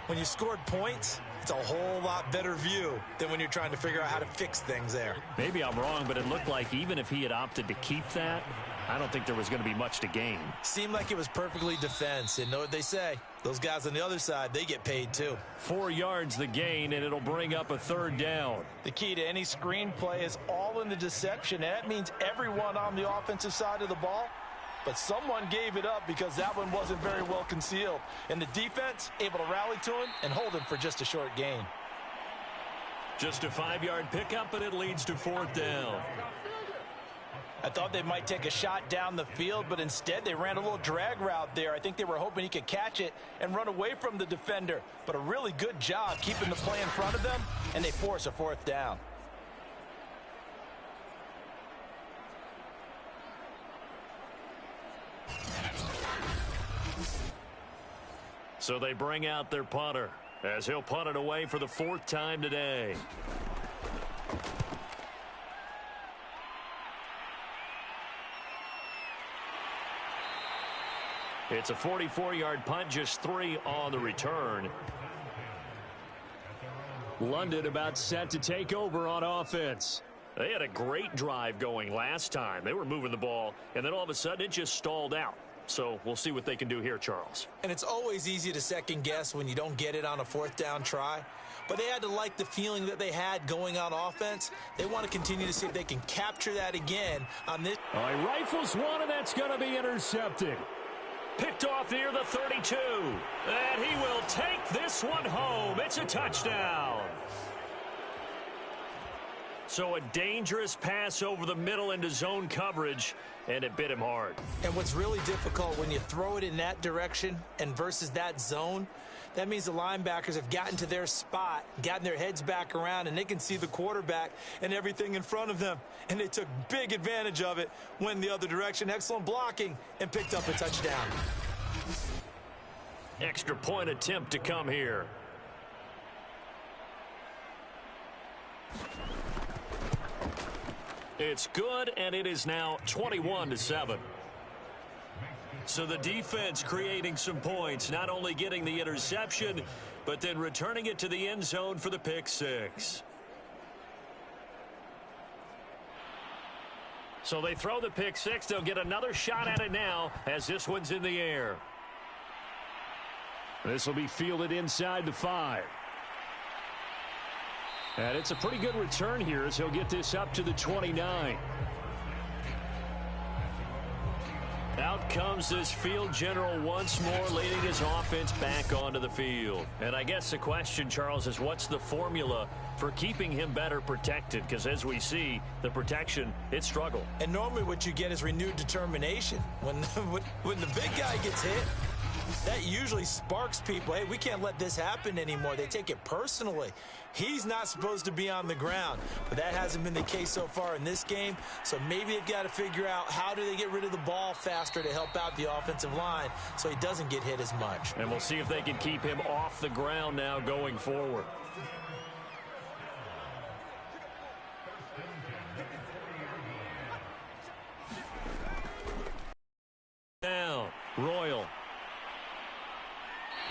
When you scored points, It's a whole lot better view than when you're trying to figure out how to fix things there. Maybe I'm wrong, but it looked like even if he had opted to keep that, I don't think there was going to be much to gain. Seemed like it was perfectly defense. And know what they say? Those guys on the other side, they get paid too. 4 yards the gain, and it'll bring up a third down. The key to any screenplay is all in the deception. And that means everyone on the offensive side of the ball. But someone gave it up because that one wasn't very well concealed. And the defense able to rally to him and hold him for just a short gain. Just a 5-yard pickup, and it leads to fourth down. I thought they might take a shot down the field, but instead they ran a little drag route there. I think they were hoping he could catch it and run away from the defender. But a really good job keeping the play in front of them, and they force a fourth down. So they bring out their punter as he'll punt it away for the 4th time today. It's a 44-yard punt, just 3 on the return. London about set to take over on offense. They had a great drive going last time. They were moving the ball, and then all of a sudden it just stalled out. So we'll see what they can do here, Charles. And it's always easy to second guess when you don't get it on a 4th down try. But they had to like the feeling that they had going on offense. They want to continue to see if they can capture that again on this. All right, rifles one, and that's going to be intercepted. Picked off near the 32. And he will take this one home. It's a touchdown. So a dangerous pass over the middle into zone coverage, and it bit him hard. And what's really difficult when you throw it in that direction and versus that zone, that means the linebackers have gotten to their spot, gotten their heads back around, and they can see the quarterback and everything in front of them. And they took big advantage of it, went the other direction, excellent blocking, and picked up a touchdown. Extra point attempt to come here. It's good, and it is now 21-7. So the defense creating some points, not only getting the interception, but then returning it to the end zone for the pick six. So they throw the pick six. They'll get another shot at it now as this one's in the air. This will be fielded inside the 5. And it's a pretty good return here as he'll get this up to the 29. Out comes this field general once more, leading his offense back onto the field. And I guess the question, Charles, is what's the formula for keeping him better protected? Because as we see, the protection, it struggled. And normally what you get is renewed determination. When the big guy gets hit, that usually sparks people. Hey, we can't let this happen anymore. They take it personally. He's not supposed to be on the ground, but that hasn't been the case so far in this game. So maybe they've got to figure out how do they get rid of the ball faster to help out the offensive line so he doesn't get hit as much. And we'll see if they can keep him off the ground now going forward. Down, Royal.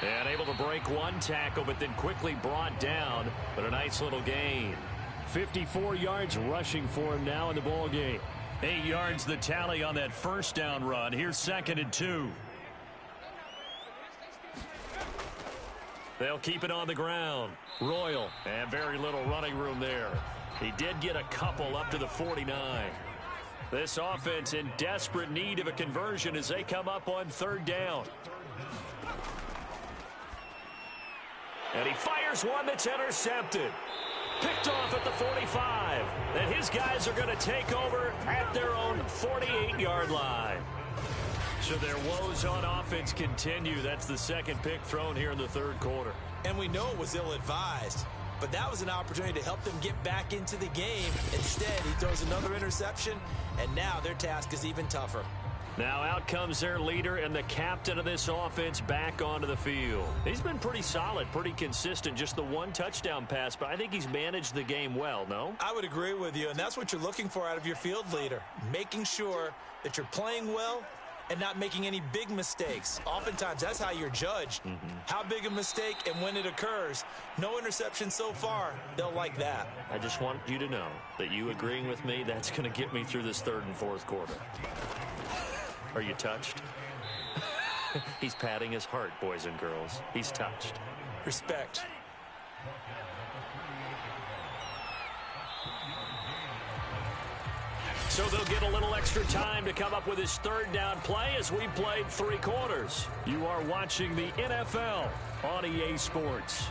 And able to break one tackle, but then quickly brought down. But a nice little gain. 54 yards rushing for him now in the ball game. 8 yards the tally on that first down run. Here's 2nd and 2. They'll keep it on the ground. Royal, and very little running room there. He did get a couple up to the 49. This offense in desperate need of a conversion as they come up on 3rd down. And he fires one that's intercepted. Picked off at the 45. And his guys are going to take over at their own 48-yard line. So their woes on offense continue. That's the 2nd pick thrown here in the 3rd quarter. And we know it was ill-advised. But that was an opportunity to help them get back into the game. Instead, he throws another interception, and now their task is even tougher. Now out comes their leader and the captain of this offense back onto the field. He's been pretty solid, pretty consistent, just the one touchdown pass, but I think he's managed the game well, no? I would agree with you, and that's what you're looking for out of your field leader, making sure that you're playing well and not making any big mistakes. Oftentimes, that's how you're judged. How big a mistake and when it occurs. No interception so far. They'll like that. I just want you to know that you agreeing with me, that's going to get me through this third and fourth quarter. Are you touched? He's patting his heart, boys and girls. He's touched. Respect. So they'll get a little extra time to come up with his third down play as we played 3 quarters. You are watching the NFL on EA Sports.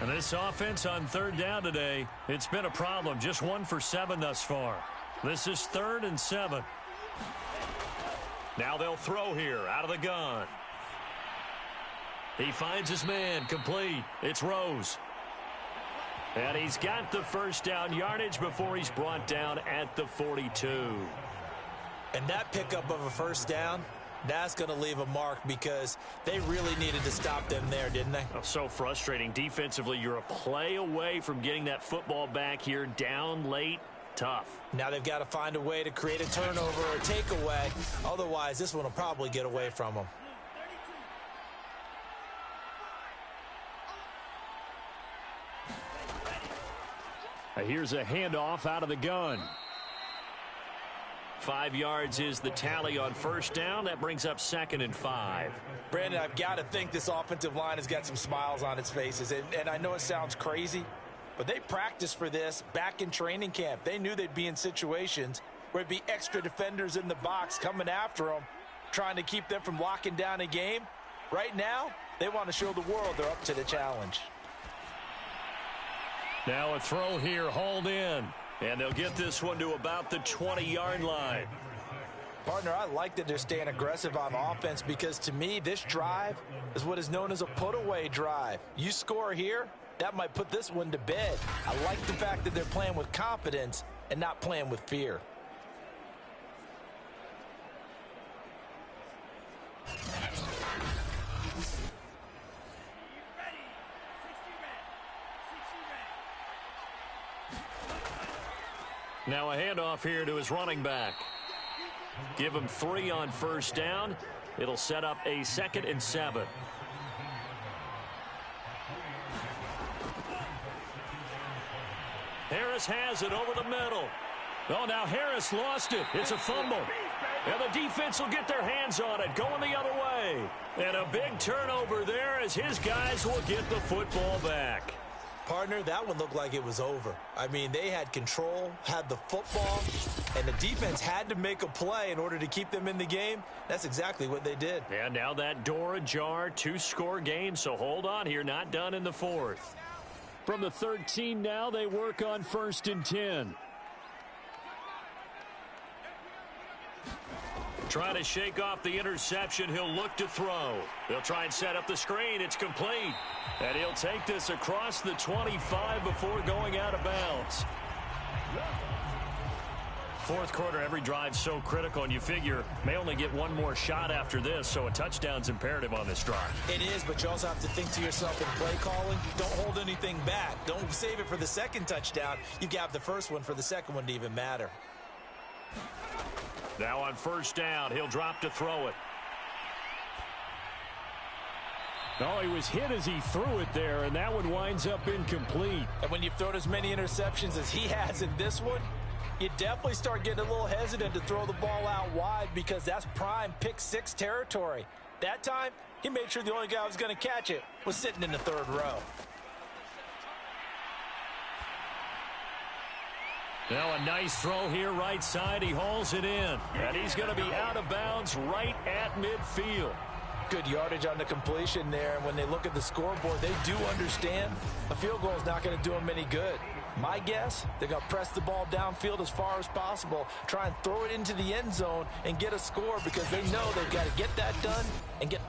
And this offense on third down today, it's been a problem. Just 1 for 7 thus far. This is 3rd and 7. Now they'll throw here out of the gun. He finds his man, complete. It's Rose. And he's got the first down yardage before he's brought down at the 42. And that pickup of a first down, that's going to leave a mark because they really needed to stop them there, didn't they? Oh, so frustrating. Defensively, you're a play away from getting that football back here down late. Tough. Now they've got to find a way to create a turnover or takeaway. Otherwise, this one will probably get away from them. Here's a handoff out of the gun. 5 yards is the tally on first down. That brings up 2nd and 5. Brandon, I've got to think this offensive line has got some smiles on its faces. And I know it sounds crazy, but they practiced for this back in training camp. They knew they'd be in situations where it'd be extra defenders in the box coming after them, trying to keep them from locking down a game. Right now, they want to show the world they're up to the challenge. Now a throw here, hauled in. And they'll get this one to about the 20-yard line. Partner, I like that they're staying aggressive on offense because to me, this drive is what is known as a put-away drive. You score here, that might put this one to bed. I like the fact that they're playing with confidence and not playing with fear. Now a handoff here to his running back. Give him 3 on first down. It'll set up a 2nd and 7. Harris has it over the middle. Oh, now Harris lost it. It's a fumble. And the defense will get their hands on it, going the other way. And a big turnover there as his guys will get the football back. Partner, that one looked like it was over. I mean, they had control, had the football, and the defense had to make a play in order to keep them in the game. That's exactly what they did. And now that door ajar, 2-score game, so hold on here, not done in the 4th. From the 13 now, they work on 1st and 10. Trying to shake off the interception. He'll look to throw. They'll try and set up the screen. It's complete. And he'll take this across the 25 before going out of bounds. 4th quarter, every drive's so critical, and you figure may only get one more shot after this, so a touchdown's imperative on this drive. It is, but you also have to think to yourself in play calling, don't hold anything back. Don't save it for the 2nd touchdown. You got the first one for the 2nd one to even matter. Now on first down, he'll drop to throw it. Oh, he was hit as he threw it there, and that one winds up incomplete. And when you've thrown as many interceptions as he has in this one, you definitely start getting a little hesitant to throw the ball out wide because that's prime pick 6 territory. That time, he made sure the only guy who was going to catch it was sitting in the 3rd row. Now a nice throw here right side. He hauls it in. And he's going to be out of bounds right at midfield. Good yardage on the completion there. And when they look at the scoreboard, they do understand a field goal is not going to do them any good. My guess, they're going to press the ball downfield as far as possible, try and throw it into the end zone and get a score because they know they've got to get that done and get.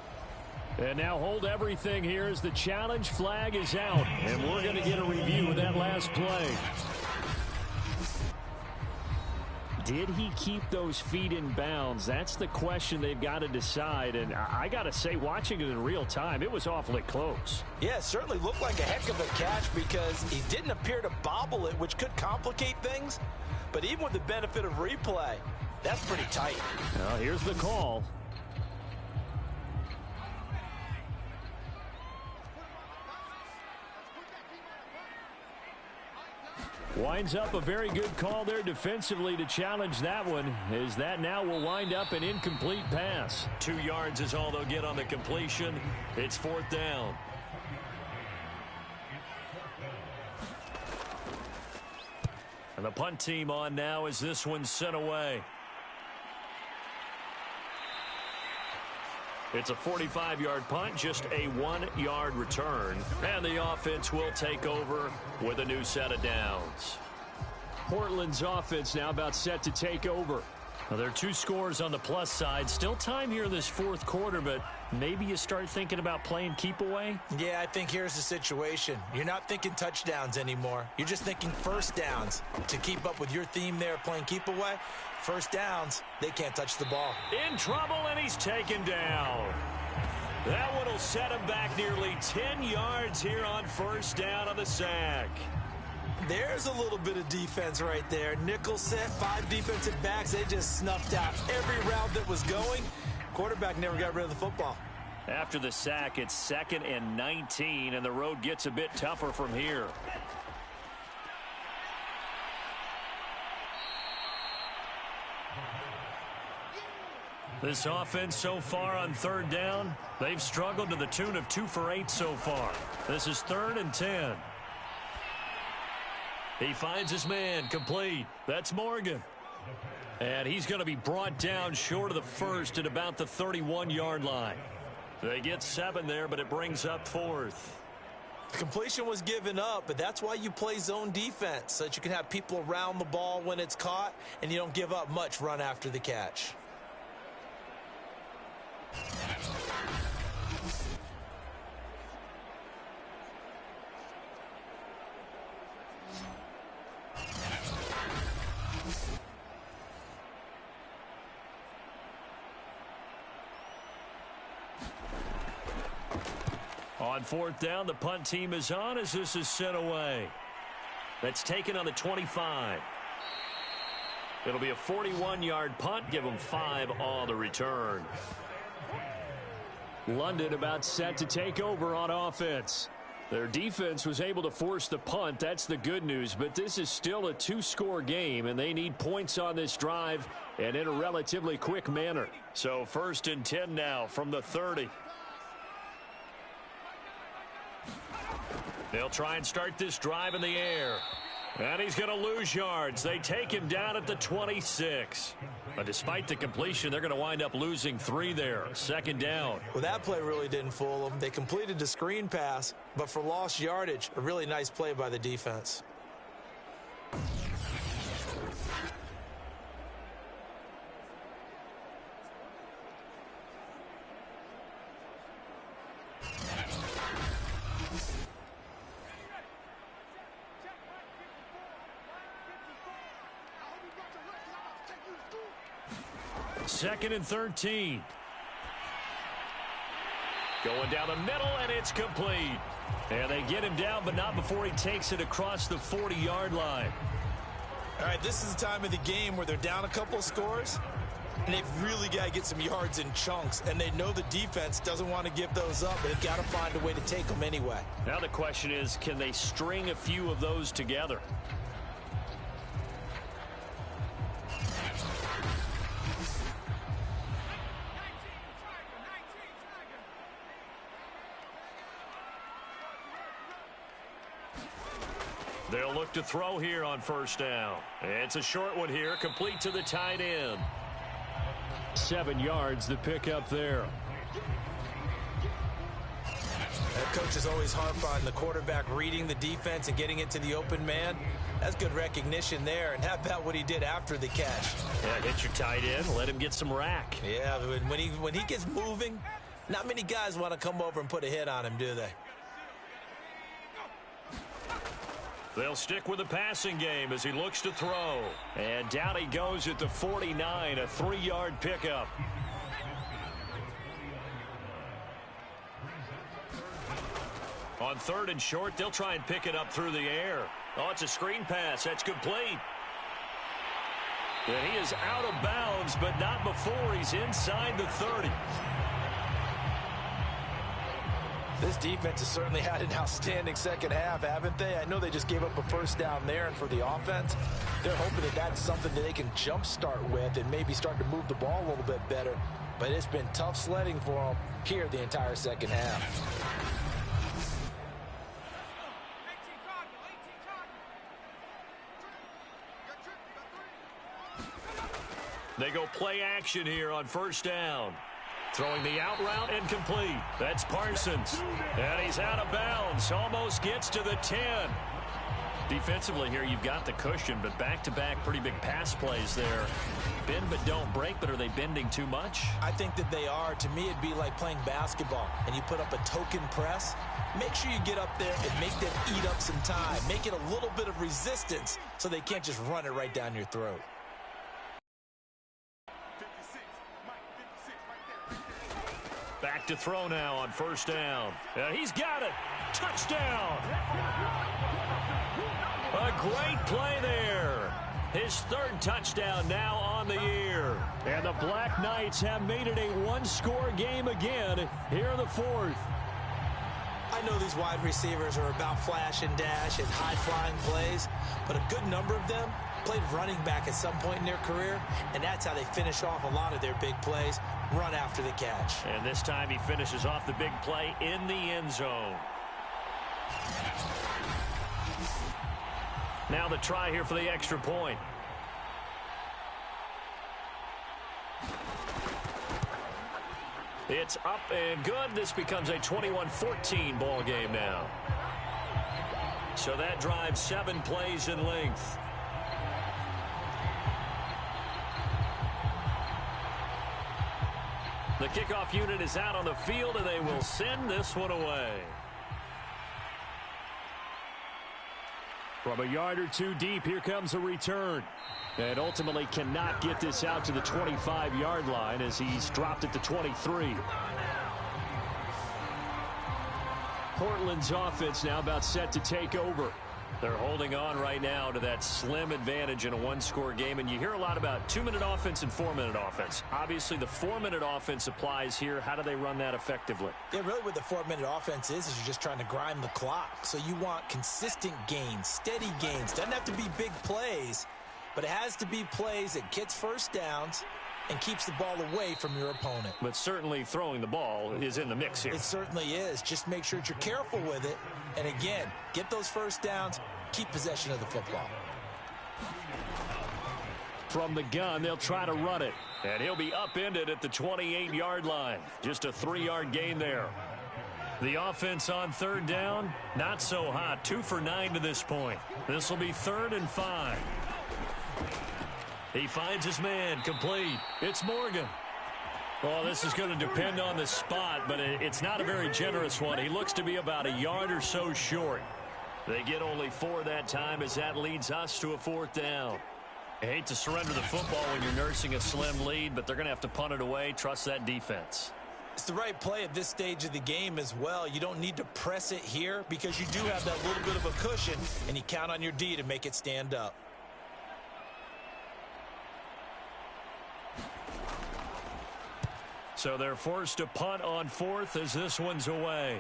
And now hold everything here as the challenge flag is out. And we're going to get a review of that last play. Did he keep those feet in bounds? That's the question they've got to decide. And I got to say, watching it in real time, it was awfully close. Yeah, it certainly looked like a heck of a catch because he didn't appear to bobble it, which could complicate things. But even with the benefit of replay, That's pretty tight. Now here's the call. Winds up a very good call there defensively to challenge that one, as that now will wind up an incomplete pass. 2 yards is all they'll get on the completion. It's 4th down. And the punt team on now as this one's sent away. It's a 45-yard punt, just a 1-yard return. And the offense will take over with a new set of downs. Portland's offense now about set to take over. Well, there are 2 scores on the plus side. Still time here in this 4th quarter, but maybe you start thinking about playing keep away? Yeah, I think here's the situation. You're not thinking touchdowns anymore. You're just thinking first downs. To keep up with your theme there playing keep away, first downs, they can't touch the ball. In trouble, and he's taken down. That one will set him back nearly 10 yards here on first down on the sack. There's a little bit of defense right there. Nickel set, 5 defensive backs. They just snuffed out every route that was going. Quarterback never got rid of the football. After the sack, it's 2nd and 19, and the road gets a bit tougher from here. This offense so far on 3rd down, they've struggled to the tune of 2 for 8 so far. This is 3rd and 10. He finds his man, complete. That's Morgan. And he's going to be brought down short of the first at about the 31-yard line. They get 7 there, but it brings up 4th. The completion was given up, but that's why you play zone defense, so that you can have people around the ball when it's caught, and you don't give up much run after the catch. On 4th down, the punt team is on as this is sent away. That's taken on the 25. It'll be a 41-yard punt. Give them 5 on the return. London about set to take over on offense. Their defense was able to force the punt. That's the good news. But this is still a 2-score game, and they need points on this drive and in a relatively quick manner. So 1st and 10 now from the 30. They'll try and start this drive in the air. And he's going to lose yards. They take him down at the 26. But despite the completion, they're going to wind up losing 3 there. 2nd down. Well, that play really didn't fool them. They completed the screen pass, but for lost yardage, a really nice play by the defense. Second and 13. Going down the middle, and it's complete. And they get him down, but not before he takes it across the 40-yard line. All right, this is the time of the game where they're down a couple of scores, and they've really got to get some yards in chunks, and they know the defense doesn't want to give those up, but they've got to find a way to take them anyway. Now the question is, can they string a few of those together? They'll look to throw here on first down. It's a short one here, complete to the tight end. 7 yards the pickup there. That coach is always harp on the quarterback reading the defense and getting it to the open man. That's good recognition there. And how about what he did after the catch? Yeah, hit your tight end, let him get some rack. Yeah, when he gets moving, not many guys want to come over and put a hit on him, do they? They'll stick with the passing game as he looks to throw. And down he goes at the 49, a 3-yard pickup. On 3rd and short, they'll try and pick it up through the air. Oh, it's a screen pass. That's complete. And he is out of bounds, but not before he's inside the 30. This defense has certainly had an outstanding second half, haven't they? I know they just gave up a first down there, and for the offense, they're hoping that that's something that they can jumpstart with and maybe start to move the ball a little bit better. But it's been tough sledding for them here the entire second half. They go play action here on first down. Throwing the out route and complete. That's Parsons. And he's out of bounds. Almost gets to the 10. Defensively here, you've got the cushion, but back-to-back pretty big pass plays there. Bend but don't break, but are they bending too much? I think that they are. To me, it'd be like playing basketball, and you put up a token press. Make sure you get up there and make them eat up some time. Make it a little bit of resistance so they can't just run it right down your throat. Back to throw now on first down. He's got it. Touchdown. A great play there. His third touchdown now on the year. And the Black Knights have made it a one-score game again here in the fourth. I know these wide receivers are about flash and dash and high-flying plays, but a good number of them played running back at some point in their career, and that's how they finish off a lot of their big plays, run after the catch. And this time he finishes off the big play in the end zone. Now the try here for the extra point. It's up and good. This becomes a 21-14 ball game now. So that drives 7 plays in length. The kickoff unit is out on the field, and they will send this one away. From a yard or two deep, here comes a return. And ultimately cannot get this out to the 25-yard line as he's dropped it to 23. Portland's offense now about set to take over. They're holding on right now to that slim advantage in a one-score game. And you hear a lot about 2-minute offense and 4-minute offense. Obviously, the 4-minute offense applies here. How do they run that effectively? Yeah, really what the 4-minute offense is you're just trying to grind the clock. So you want consistent gains, steady gains. Doesn't have to be big plays, but it has to be plays that gets first downs and keeps the ball away from your opponent. But certainly throwing the ball is in the mix here. It certainly is. Just make sure that you're careful with it. And again, get those first downs, keep possession of the football. From the gun, they'll try to run it. And he'll be upended at the 28-yard line. Just a 3-yard gain there. The offense on third down, not so hot. 2 for 9 to this point. This will be 3rd and 5. He finds his man, complete. It's Morgan. Well, this is going to depend on the spot, but it's not a very generous one. He looks to be about a yard or so short. They get only 4 that time as that leads us to a 4th down. I hate to surrender the football when you're nursing a slim lead, but they're going to have to punt it away. Trust that defense. It's the right play at this stage of the game as well. You don't need to press it here because you do have that little bit of a cushion, and you count on your D to make it stand up. So they're forced to punt on 4th as this one's away.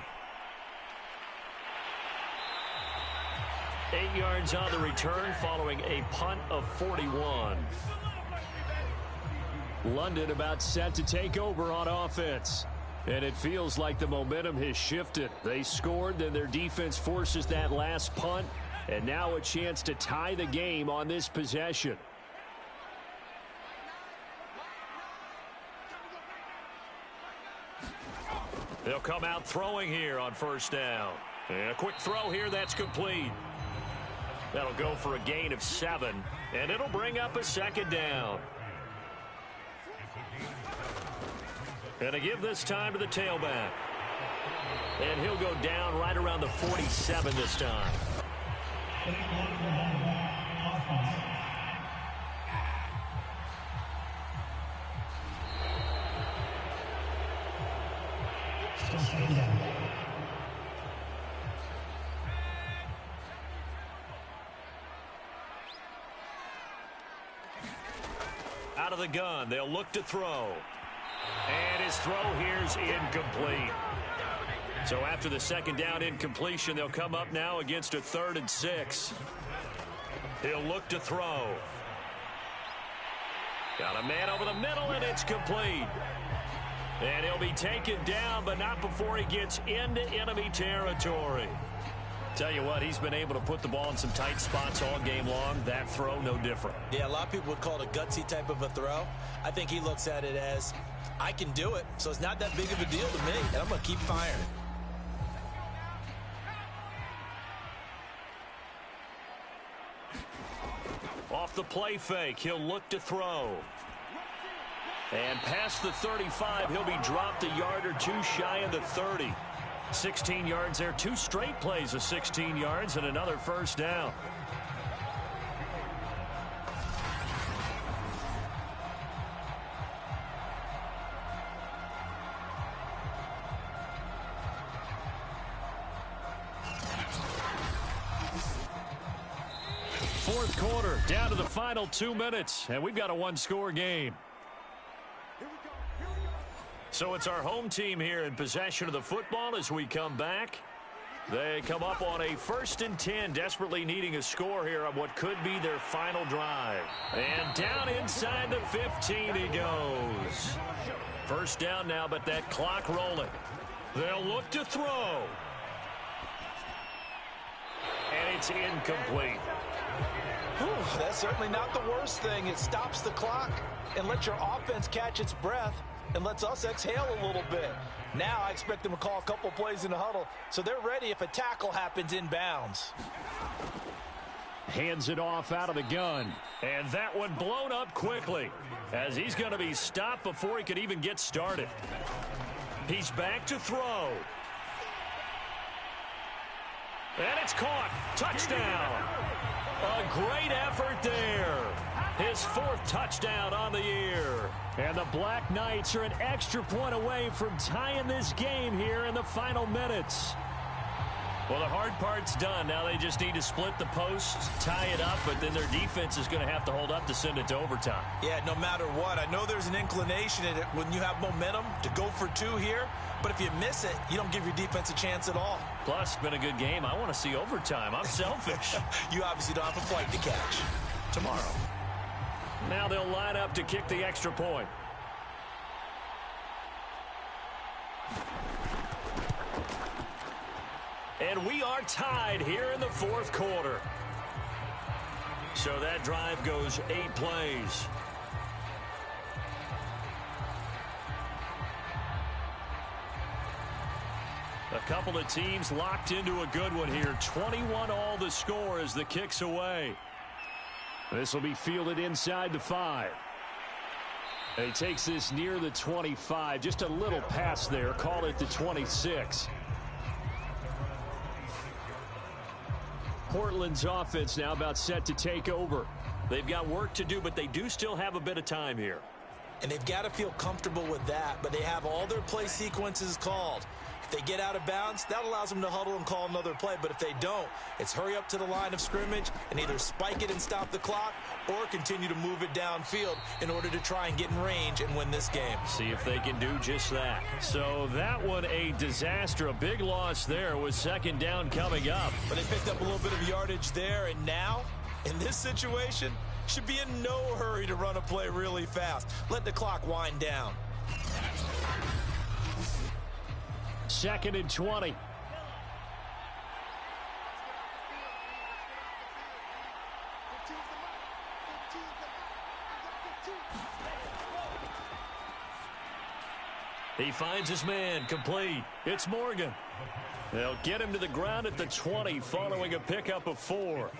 8 yards on the return following a punt of 41. London about set to take over on offense. And it feels like the momentum has shifted. They scored, then their defense forces that last punt. And now a chance to tie the game on this possession. They'll come out throwing here on first down. And a quick throw here, that's complete. That'll go for a gain of 7, and it'll bring up a 2nd down. And to give this time to the tailback. And he'll go down right around the 47 this time. Out of the gun, they'll look to throw. And his throw here's incomplete. So after the second down incompletion, they'll come up now against a 3rd and 6. He'll look to throw. Got a man over the middle, and it's complete. And he'll be taken down, but not before he gets into enemy territory. Tell you what, he's been able to put the ball in some tight spots all game long. That throw, no different. Yeah, a lot of people would call it a gutsy type of a throw. I think he looks at it as, I can do it, so it's not that big of a deal to me, and I'm going to keep firing. Off the play fake, he'll look to throw. And past the 35, he'll be dropped a yard or two shy of the 30. 16 yards there, 2 straight plays of 16 yards and another first down. Fourth quarter, down to the final 2 minutes, and we've got a 1-score game. So it's our home team here in possession of the football as we come back. They come up on a 1st and 10, desperately needing a score here on what could be their final drive. And down inside the 15 he goes. First down now, but that clock rolling. They'll look to throw. And it's incomplete. Whew, that's certainly not the worst thing. It stops the clock and lets your offense catch its breath and lets us exhale a little bit. Now I expect them to call a couple plays in the huddle so they're ready if a tackle happens inbounds. Hands it off out of the gun. And that one blown up quickly as he's going to be stopped before he could even get started. He's back to throw. And it's caught. Touchdown. A great effort there. His 4th touchdown on the year. And the Black Knights are an extra point away from tying this game here in the final minutes. Well, the hard part's done. Now they just need to split the posts, tie it up, but then their defense is going to have to hold up to send it to overtime. Yeah, no matter what. I know there's an inclination in it when you have momentum to go for 2 here, but if you miss it, you don't give your defense a chance at all. Plus, it's been a good game. I want to see overtime. I'm selfish. You obviously don't have a flight to catch. Tomorrow. Now they'll line up to kick the extra point. And we are tied here in the 4th quarter. So that drive goes 8 plays. A couple of teams locked into a good one here. 21 all the score as the kick's away. This will be fielded inside the 5. He takes this near the 25. Just a little pass there. Call it the 26. Portland's offense now about set to take over. They've got work to do, but they do still have a bit of time here. And they've got to feel comfortable with that, but they have all their play sequences called. If they get out of bounds, that allows them to huddle and call another play. But if they don't, it's hurry up to the line of scrimmage and either spike it and stop the clock or continue to move it downfield in order to try and get in range and win this game. See if they can do just that. So that one a disaster. A big loss there with 2nd down coming up. But they picked up a little bit of yardage there, and now, in this situation, should be in no hurry to run a play really fast. Let the clock wind down. 2nd and 20. He finds his man, complete. It's Morgan. They'll get him to the ground at the 20 following a pickup of 4.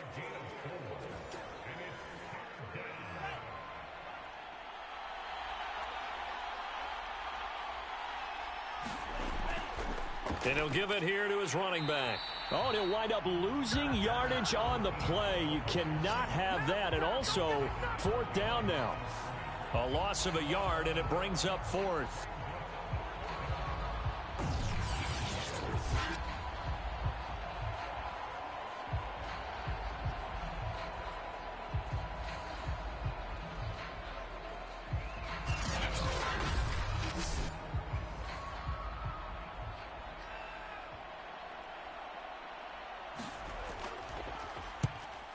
And he'll give it here to his running back. Oh, and he'll wind up losing yardage on the play. You cannot have that. And also, 4th down now. A loss of a yard, and it brings up 4th.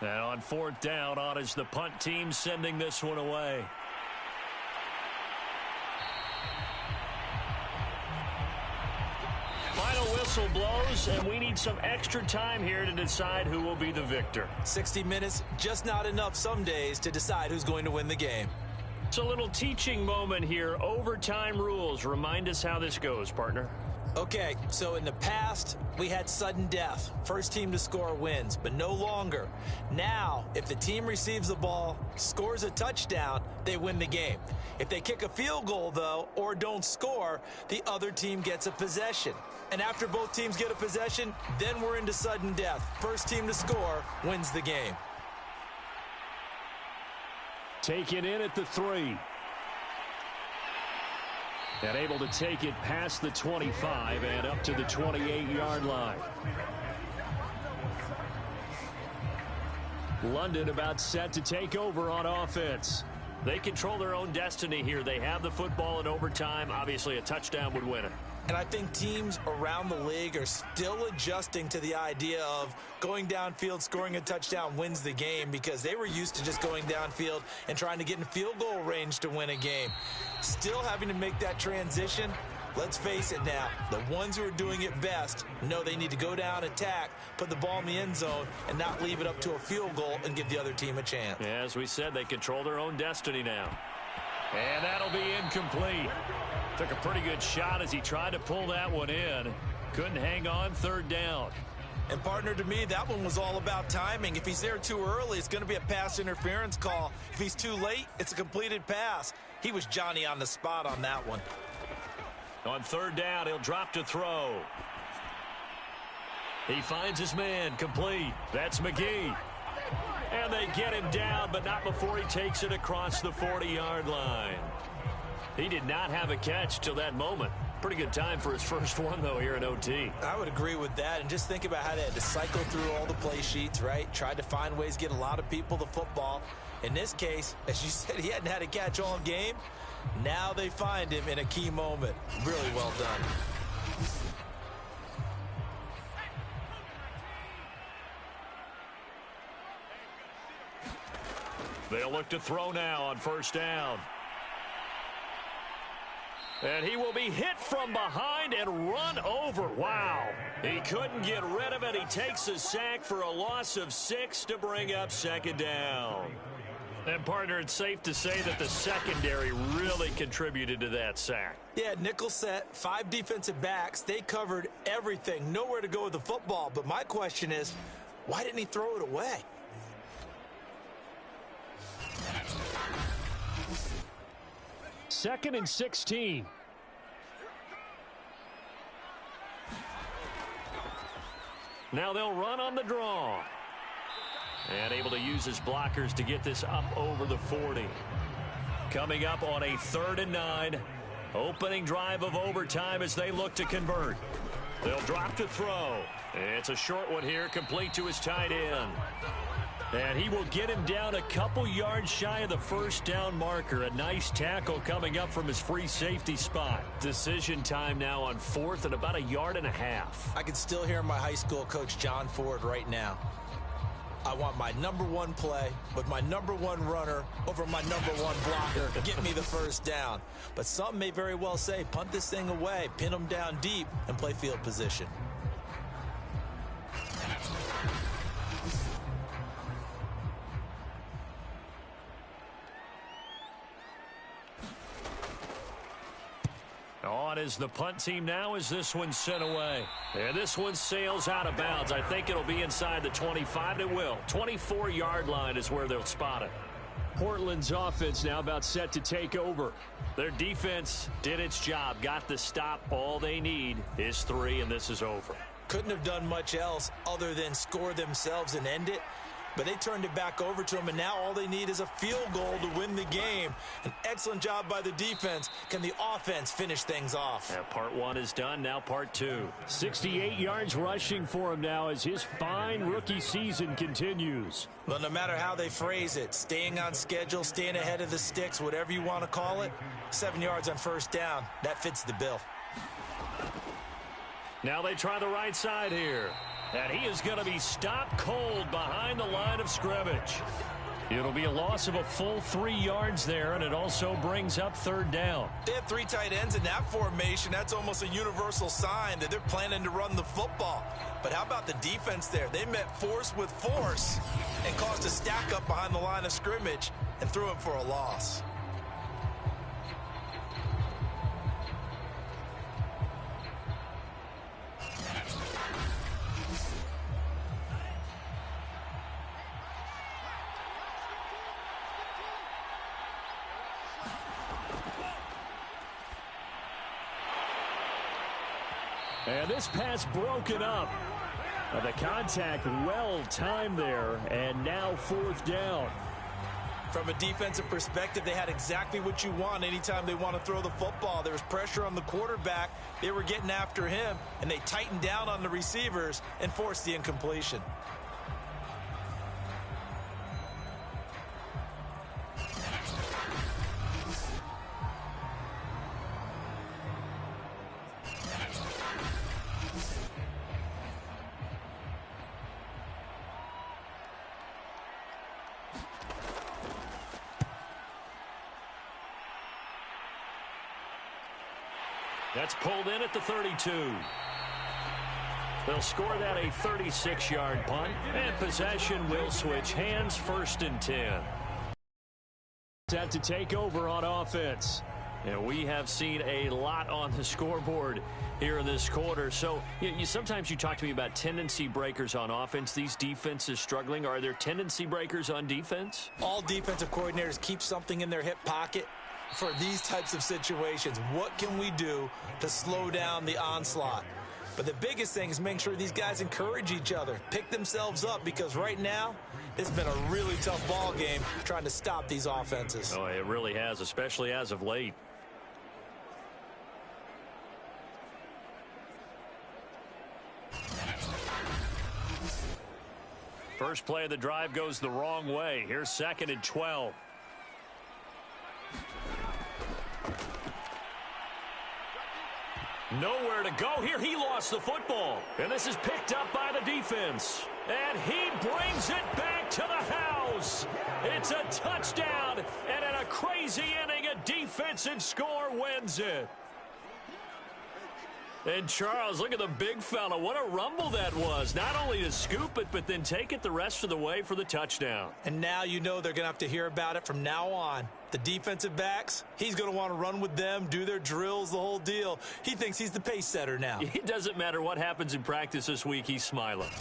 And on 4th down, on is the punt team sending this one away. Final whistle blows, and we need some extra time here to decide who will be the victor. 60 minutes, just not enough some days to decide who's going to win the game. It's a little teaching moment here. Overtime rules. Remind us how this goes, partner. Okay, so in the past, we had sudden death. First team to score wins, but no longer. Now, if the team receives the ball, scores a touchdown, they win the game. If they kick a field goal, though, or don't score, the other team gets a possession. And after both teams get a possession, then we're into sudden death. First team to score wins the game. Taken in at the 3. And able to take it past the 25 and up to the 28-yard line. London about set to take over on offense. They control their own destiny here. They have the football in overtime. Obviously, a touchdown would win it. And I think teams around the league are still adjusting to the idea of going downfield, scoring a touchdown wins the game, because they were used to just going downfield and trying to get in field goal range to win a game. Still having to make that transition. Let's face it now, the ones who are doing it best know they need to go down, attack, put the ball in the end zone, and not leave it up to a field goal and give the other team a chance. Yeah, as we said, they control their own destiny now. And that'll be incomplete. Took a pretty good shot as he tried to pull that one in. Couldn't hang on 3rd down. And partner, to me, that one was all about timing. If he's there too early, it's going to be a pass interference call. If he's too late, it's a completed pass. He was Johnny on the spot on that one. On 3rd down, he'll drop to throw. He finds his man, complete. That's McGee. And they get him down, but not before he takes it across the 40-yard line. He did not have a catch till that moment. Pretty good time for his first one, though, here in OT. I would agree with that. And just think about how they had to cycle through all the play sheets, right? Tried to find ways to get a lot of people the football. In this case, as you said, he hadn't had a catch all game. Now they find him in a key moment. Really well done. They'll look to throw now on 1st down. And he will be hit from behind and run over. Wow. He couldn't get rid of it. He takes a sack for a loss of 6 to bring up 2nd down. And, partner, it's safe to say that the secondary really contributed to that sack. Yeah, nickel set, 5 defensive backs. They covered everything. Nowhere to go with the football. But my question is, why didn't he throw it away? Second and 16. Now they'll run on the draw. And able to use his blockers to get this up over the 40. Coming up on a 3rd and 9. Opening drive of overtime as they look to convert. They'll drop to throw. It's a short one here, complete to his tight end. And he will get him down a couple yards shy of the 1st down marker. A nice tackle coming up from his free safety spot. Decision time now on 4th and about 1.5 yards. I can still hear my high school coach, John Ford, right now. I want my #1 play with my #1 runner over my #1 blocker. Get me the 1st down. But some may very well say, punt this thing away, pin them down deep, and play field position. On is the punt team now as this one's sent away. And this one sails out of bounds. I think it'll be inside the 25. It will. 24-yard line is where they'll spot it. Portland's offense now about set to take over. Their defense did its job, got the stop. All they need is 3, and this is over. Couldn't have done much else other than score themselves and end it. But they turned it back over to them, and now all they need is a field goal to win the game. An excellent job by the defense. Can the offense finish things off? Yeah, part 1 is done, now part 2. 68 yards rushing for him now as his fine rookie season continues. Well, no matter how they phrase it, staying on schedule, staying ahead of the sticks, whatever you want to call it, 7 yards on 1st down, that fits the bill. Now they try the right side here. And he is going to be stopped cold behind the line of scrimmage. It'll be a loss of a full 3 yards there, and it also brings up third down. They have 3 tight ends in that formation. That's almost a universal sign that they're planning to run the football. But how about the defense there? They met force with force and caused a stack up behind the line of scrimmage and threw him for a loss. And this pass broken up. The contact well timed there, and now fourth down. From a defensive perspective, they had exactly what you want anytime they want to throw the football. There was pressure on the quarterback. They were getting after him, and they tightened down on the receivers and forced the incompletion. That's pulled in at the 32. They'll score that a 36-yard punt, and possession will switch hands, 1st and 10. Set to take over on offense. And we have seen a lot on the scoreboard here in this quarter. So sometimes you talk to me about tendency breakers on offense. These defenses struggling. Are there tendency breakers on defense? All defensive coordinators keep something in their hip pocket for these types of situations. What can we do to slow down the onslaught? But the biggest thing is making sure these guys encourage each other, pick themselves up, because right now it's been a really tough ball game trying to stop these offenses. Oh, it really has, especially as of late. First play of the drive goes the wrong way. Here's 2nd and 12. Nowhere to go here. He lost the football. And this is picked up by the defense. And he brings it back to the house. It's a touchdown. And in a crazy inning, a defensive score wins it. And Charles, look at the big fella. What a rumble that was. Not only to scoop it, but then take it the rest of the way for the touchdown. And now you know they're going to have to hear about it from now on. The defensive backs, he's going to want to run with them, do their drills, the whole deal. He thinks he's the pace setter now. It doesn't matter what happens in practice this week, he's smiling.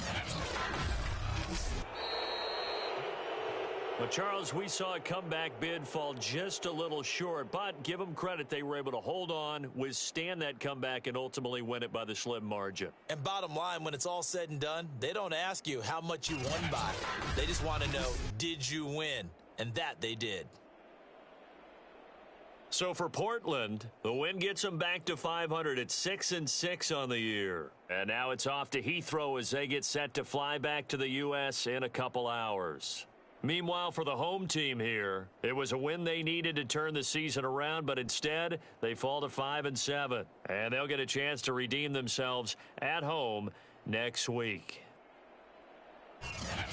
But, Charles, we saw a comeback bid fall just a little short, but give them credit. They were able to hold on, withstand that comeback, and ultimately win it by the slim margin. And bottom line, when it's all said and done, they don't ask you how much you won by. They just want to know, did you win? And that they did. So for Portland, the win gets them back to 500 at 6-6 on the year. And now it's off to Heathrow as they get set to fly back to the U.S. in a couple hours. Meanwhile, for the home team here, it was a win they needed to turn the season around, but instead they fall to 5-7. And they'll get a chance to redeem themselves at home next week.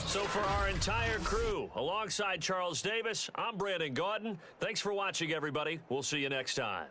So for our entire crew, alongside Charles Davis, I'm Brandon Gaudin. Thanks for watching, everybody. We'll see you next time.